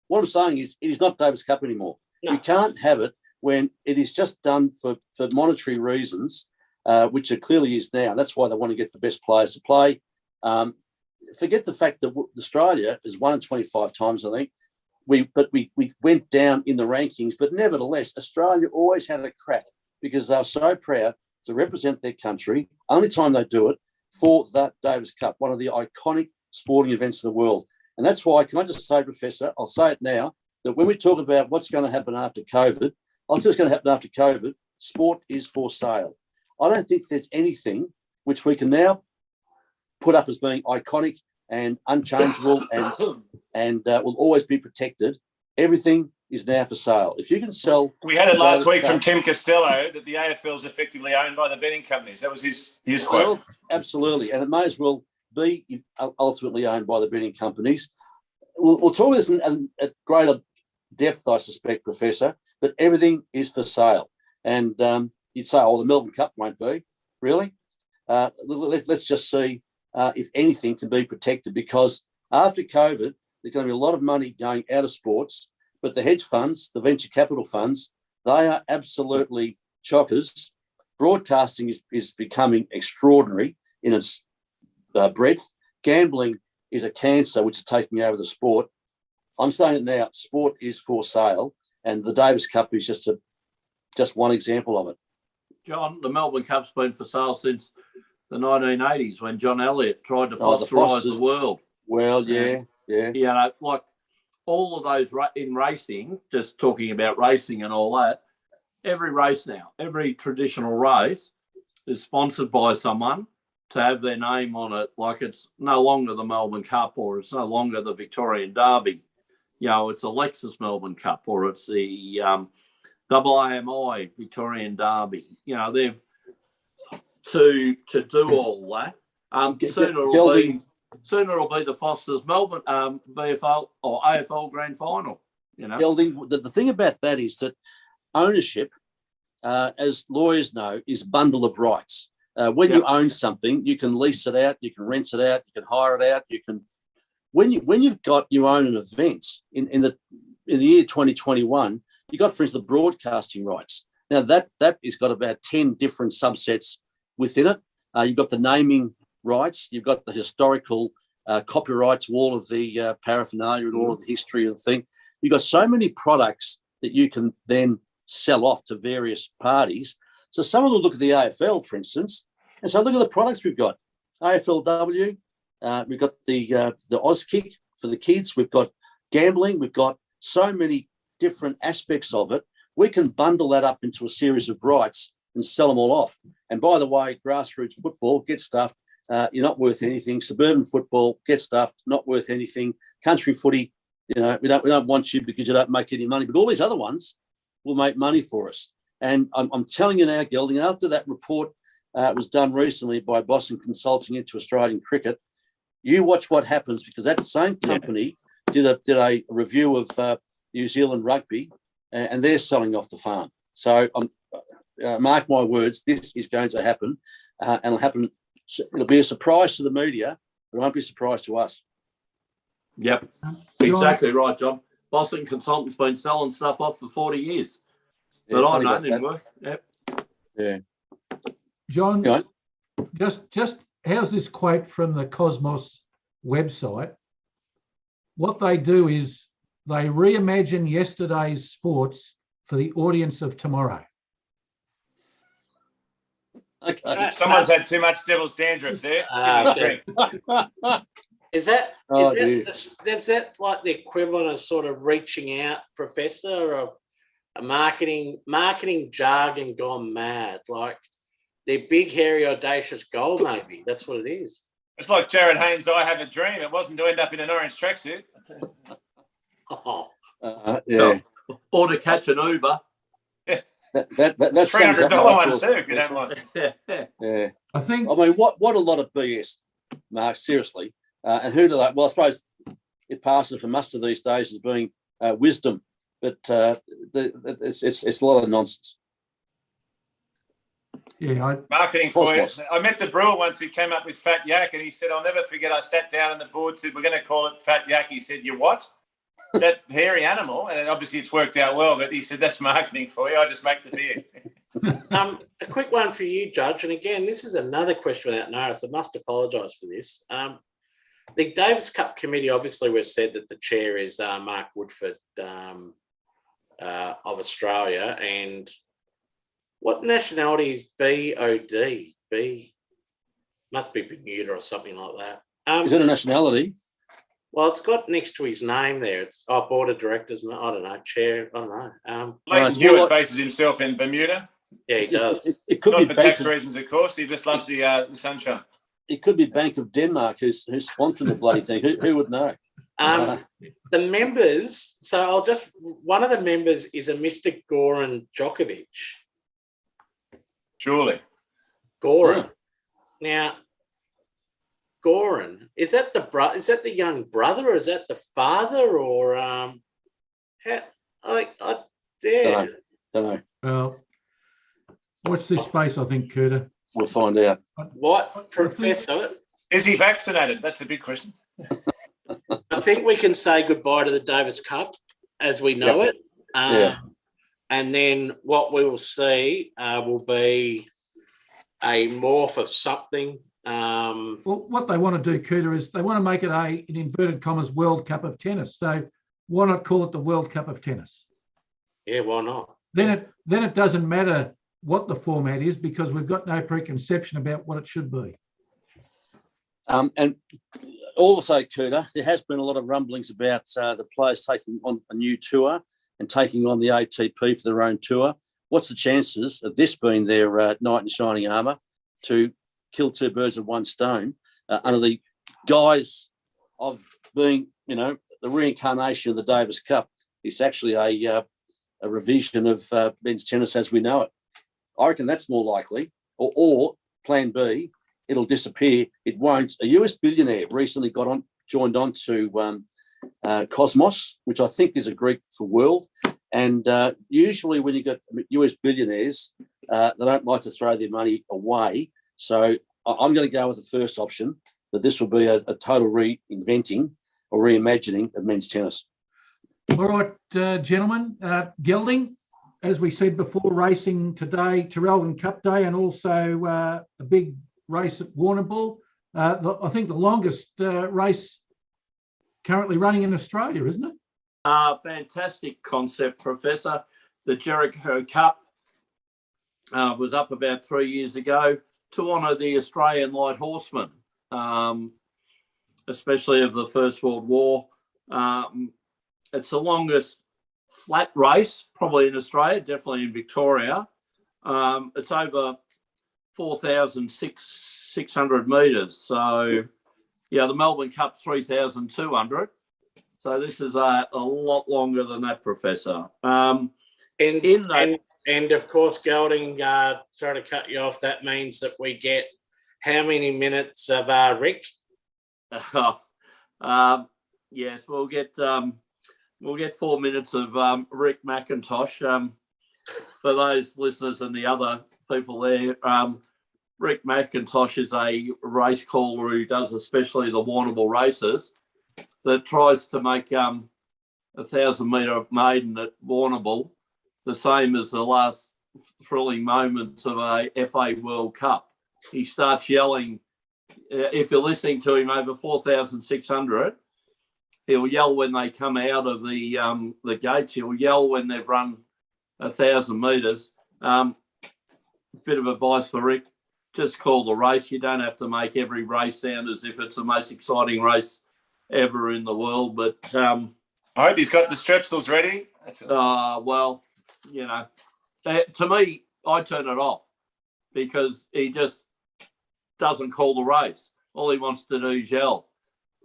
What I'm saying is, it is not Davis Cup anymore. No. You can't have it when it is just done for monetary reasons, which it clearly is now. That's why they want to get the best players to play. Forget the fact that Australia is 1 in 25 times, I think. We went down in the rankings, but nevertheless, Australia always had a crack because they were so proud to represent their country. Only time they do it for that Davis Cup, one of the iconic sporting events in the world. And that's why, can I just say, Professor, I'll say it now, that when we talk about what's going to happen after COVID, I'll say what's going to happen after COVID, sport is for sale. I don't think there's anything which we can now put up as being iconic and unchangeable and will always be protected. Everything is now for sale. If you can sell... We had it last week from Tim Costello that the AFL is effectively owned by the betting companies. That was his quote. Well, absolutely. And it may as well be ultimately owned by the betting companies. We'll talk about this at greater depth, I suspect, Professor, but everything is for sale. And you'd say, oh, the Melbourne Cup won't be. Really? Let's just see if anything can be protected, because after COVID, there's going to be a lot of money going out of sports, but the hedge funds, the venture capital funds, they are absolutely chockers. Broadcasting is becoming extraordinary in its breadth. Gambling is a cancer which is taking over the sport. I'm saying it now, sport is for sale, and the Davis Cup is just one example of it. John, the Melbourne Cup's been for sale since the 1980s when John Elliott tried to fosterise the world. Well, yeah. You know, like all of those in racing, just talking about racing and all that, every race now, every traditional race is sponsored by someone to have their name on it. Like, it's no longer the Melbourne Cup, or it's no longer the Victorian Derby. You know, it's a Lexus Melbourne Cup, or it's the AAMI Victorian Derby. You know, they've to do all that. Sooner it'll be the Foster's Melbourne VFL or AFL Grand Final. You know, Gelding, the thing about that is that ownership, as lawyers know, is a bundle of rights. When you own something, you can lease it out, you can rent it out, you can hire it out. You can, when you own an event in the year 2021, you got, for instance, the broadcasting rights. Now that has got about 10 different subsets within it. You've got the naming rights, you've got the historical copyrights, all of the paraphernalia and all of the history of the thing. You've got so many products that you can then sell off to various parties. So someone will look at the AFL, for instance, and so look at the products we've got. AFLW, we've got the Auskick for the kids, we've got gambling, we've got so many different aspects of it. We can bundle that up into a series of rights and sell them all off. And by the way, grassroots football, get stuffed, you're not worth anything. Suburban football, get stuffed, not worth anything. Country footy, you know, we don't want you because you don't make any money. But all these other ones will make money for us. And I'm telling you now, Gelding, after that report was done recently by Boston Consulting into Australian cricket, you watch what happens, because that same company did a review of New Zealand rugby, and they're selling off the farm. So mark my words, this is going to happen, and it'll happen. It'll be a surprise to the media, but it won't be a surprise to us. Yep, exactly right, John. Boston Consultant's been selling stuff off for 40 years. But I know it didn't work. Yep. Yeah. John, Yeah. just how's this quote from the Cosmos website? What they do is they reimagine yesterday's sports for the audience of tomorrow. Okay. Someone's had too much devil's dandruff there. Is that Oh, is that like the equivalent of sort of reaching out, Professor, of a marketing jargon gone mad? Like their big, hairy, audacious goal, maybe. That's what it is. It's like Jared Haynes' I Have a Dream. It wasn't to end up in an orange tracksuit. Oh, Yeah. Or to catch an Uber. That sums up $300 my one thought. too, if you don't mind. Yeah. I think I mean, what a lot of BS, Mark, seriously. And who do they? Well, I suppose it passes for most of these days as being wisdom, but it's a lot of nonsense. yeah, Marketing for you. Cosmos. I met the brewer once who came up with Fat Yak, and he said, I'll never forget, I sat down and the board said, we're going to call it Fat Yak. He said, you what? That hairy animal. And obviously it's worked out well, but he said, that's marketing for you. I just make the beer. a quick one for you, Judge. And again, this is another question without notice. I must apologise for this. The Davis Cup committee, obviously, we've said that the chair is Mark Woodford of Australia. And what nationality is BOD? Must be Bermuda or something like that. Is that a nationality? Well, it's got next to his name there. It's board of directors. I don't know, chair. I don't know. Leighton it's more Hewitt like- bases himself in Bermuda. Yeah, he does. It could Not be for Bank tax of, reasons, of course. He just loves the sunshine. it could be Bank of Denmark who's sponsoring the bloody thing. Who would know? The members. So one of the members is a Mr. Goran Djokovic. Surely. Goran. Now, Goran, is that the young brother, or is that the father, or Don't know. well, watch this space, I think, Coutta. We'll find out. What, Professor? Is he vaccinated? That's a big question. I think we can say goodbye to the Davis Cup as we know it. Yeah. And then what we will see will be a morph of something. Well, what they want to do, Coutta, is they want to make it in inverted commas, World Cup of Tennis. So why not call it the World Cup of Tennis? Yeah, why not? Then it doesn't matter what the format is, because we've got no preconception about what it should be. And also, Coutta, there has been a lot of rumblings about the players taking on a new tour and taking on the ATP for their own tour. What's the chances of this being their knight in shining armour to kill two birds with one stone under the guise of being, the reincarnation of the Davis Cup? It's actually a revision of men's tennis as we know it. I reckon that's more likely. Or plan B, it'll disappear. It won't. A US billionaire recently joined on to Cosmos, which I think is a Greek for world. And usually when you get US billionaires, they don't like to throw their money away. So I'm going to go with the first option, that this will be a total reinventing or reimagining of men's tennis. All right, gentlemen, Gelding, as we said before, racing today, Traralgon Cup Day, and also a big race at Warrnambool. I think the longest race currently running in Australia, isn't it? Fantastic concept, Professor. The Jericho Cup was up about 3 years ago to honour the Australian light horsemen, especially of the First World War. It's the longest flat race probably in Australia, definitely in Victoria. It's over 4,600 metres. So, yeah, the Melbourne Cup's 3,200. So this is a lot longer than that, Professor. And of course, Gelding, sorry to cut you off, that means that we get how many minutes of Rick? Yes, we'll get 4 minutes of Rick McIntosh. For those listeners and the other people there, Rick McIntosh is a race caller who does especially the Warrnambool races, that tries to make 1,000 metre maiden at Warrnambool the same as the last thrilling moments of a FA World Cup. He starts yelling. If you're listening to him over 4,600, he'll yell when they come out of the gates. He'll yell when they've run 1,000 metres. Bit of advice for Rick: just call the race. You don't have to make every race sound as if it's the most exciting race ever in the world. But I hope he's got the strepsils ready. well, you know, to me, I turn it off because he just doesn't call the race. All he wants to do is yell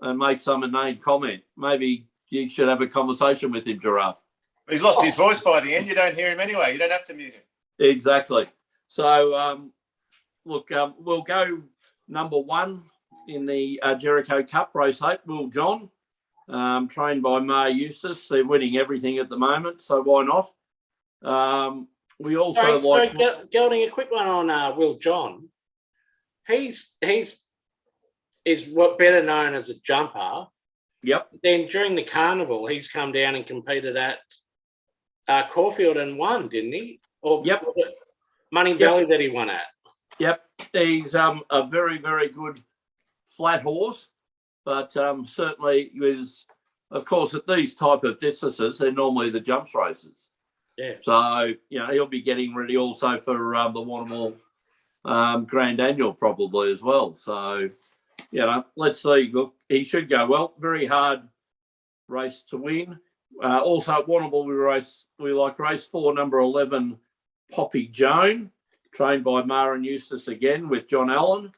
and make some inane comment. Maybe you should have a conversation with him, Giraffe. He's lost his voice by the end. You don't hear him anyway. You don't have to mute him. Exactly. So, look, we'll go number 1 in the Jericho Cup, race 8, Will John, trained by Mar Eustace. They're winning everything at the moment, so why not? We also Gelding, a quick one on Will John. He's what better known as a jumper. Yep. Then during the carnival, he's come down and competed at Caulfield and won, didn't he? Or yep. Money Valley that he won at. Yep. He's a very, very good flat horse, but certainly is, of course, at these type of distances, they're normally the jumps races. Yeah. So, he'll be getting ready also for the Warrnambool Grand Annual probably as well. So, let's see. Look, he should go well. Very hard race to win. Also at Warrnambool, we like race 4, number 11, Poppy Joan, trained by Mar and Eustace again with John Allen.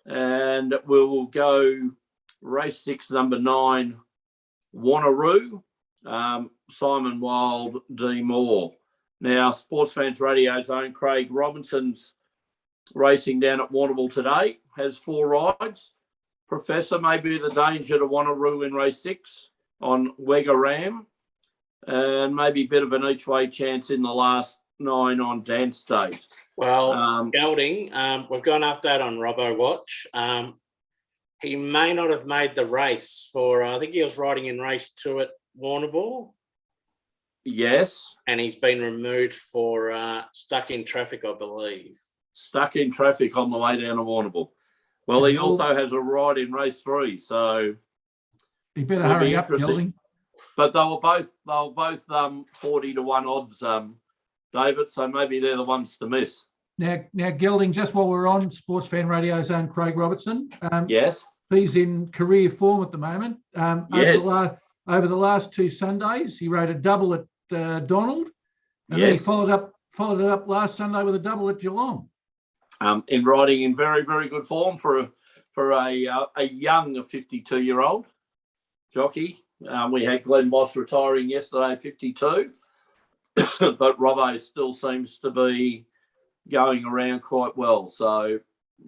And we'll go race 6, number 9, Wanneroo, Simon Wild, D. Moore. Now, Sportsfan Radio's own Craig Robinson's racing down at Warrnambool today, has 4 rides. Professor may be the danger to Wanneroo in race 6 on Wegger Ram, and maybe a bit of an each-way chance in the last 9 on Dance State. Well, Gelding, we've got an update on Robbo Watch. He may not have made the race for, I think he was riding in race 2 at Warrnambool. Yes. And he's been removed for stuck in traffic, I believe. Stuck in traffic on the way down to Warrnambool. Well, he also has a ride in race 3, so he better hurry up, Gelding. But they were both 40 to 1 odds, David. So maybe they're the ones to miss. Now, Gelding, just while we're on Sportsfan Radio's own Craig Robertson. Yes. He's in career form at the moment. Yes. Over the last 2 Sundays, he rode a double at Donald, and then he Yes. followed it up last Sunday with a double at Geelong. In riding in very, very good form for a young 52-year-old jockey. We had Glenn Moss retiring yesterday at 52, but Robbo still seems to be going around quite well. So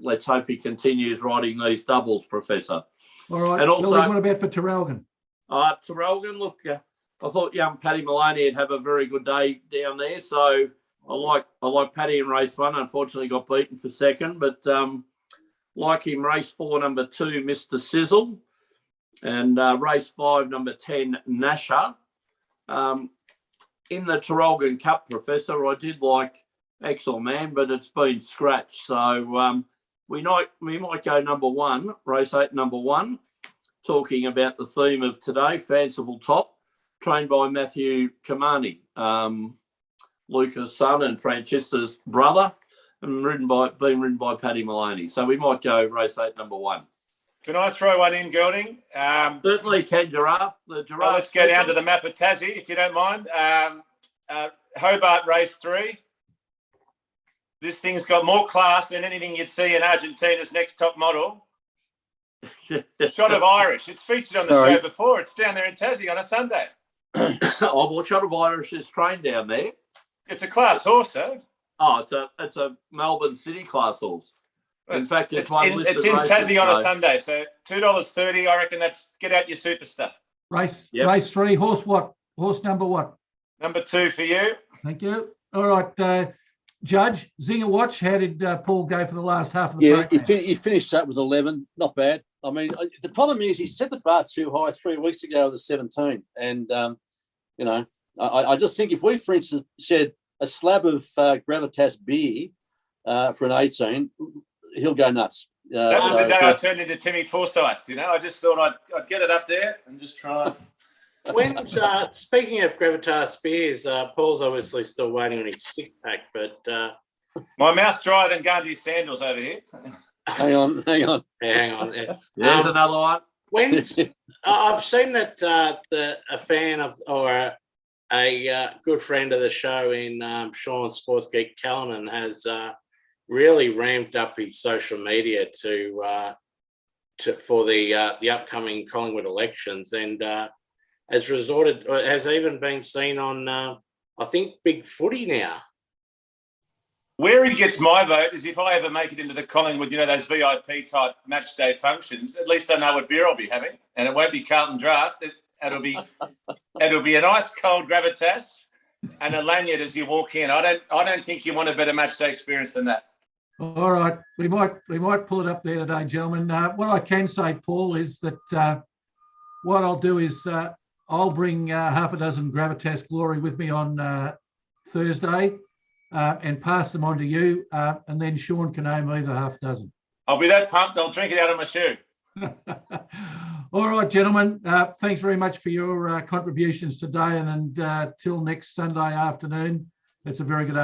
let's hope he continues riding these doubles, Professor. All right. And also, what about for Traralgon? Traralgon, look, I thought young Paddy Maloney would have a very good day down there. So I like Paddy in race 1. Unfortunately, got beaten for 2nd, but like him, race 4, number 2, Mr. Sizzle, and race 5, number 10, Nasher. In the Traralgon Cup, Professor, I did like Excel Man, but it's been scratched. So we might go number 1, race 8, number 1, talking about the theme of today, Fanciful Top, trained by Matthew Kamani, Luca's son and Francesca's brother, and being ridden by Paddy Maloney. So we might go race 8, number 1. Can I throw one in, Gelding? Certainly can, Giraffe. The Giraffe. Let's go down to the map of Tassie, if you don't mind. Hobart race 3. This thing's got more class than anything you'd see in Argentina's Next Top Model. Shot of Irish. It's featured on the show before. It's down there in Tassie on a Sunday. Well, Shot of Irish is trained down there. It's a class horse, though. Oh, it's a Melbourne City class horse. In fact, it's in Tassie on a Sunday, so $2.30. I reckon that's get out your super stuff. Race 3, horse what? Horse number what? Number 2 for you. Thank you. All right, Judge, Zinger Watch, how did Paul go for the last half of the program? He finished up with 11, not bad. I mean, the problem is he set the bar too high 3 weeks ago with a 17. And, I just think if we, for instance, said a slab of Gravitas beer for an 18, he'll go nuts. That was the day I turned into Timmy Forsyth. I just thought I'd get it up there and just try. When's speaking of Gravitas beers, Paul's obviously still waiting on his 6-pack, but my mouth's drier than Gandhi's sandals over here. Hang on. yeah, hang on. Yeah. There's another one. When's I've seen that a fan of or a good friend of the show in Sean Sports Geek Callanan has really ramped up his social media for the upcoming Collingwood elections, and has even been seen on I think Big Footy now. Where he gets my vote is if I ever make it into the Collingwood, those VIP type match day functions, at least I know what beer I'll be having, and it won't be Carlton Draft. It'll be a nice cold Gravitas and a lanyard as you walk in. I don't think you want a better match day experience than that. All right, we might pull it up there today, gentlemen. What I can say, Paul, is that what I'll do is I'll bring half a dozen Gravitas Glory with me on Thursday. And pass them on to you, and then Sean can own either half a dozen. I'll be that pumped. I'll drink it out of my shoe. All right, gentlemen. Thanks very much for your contributions today, and till next Sunday afternoon. It's a very good afternoon.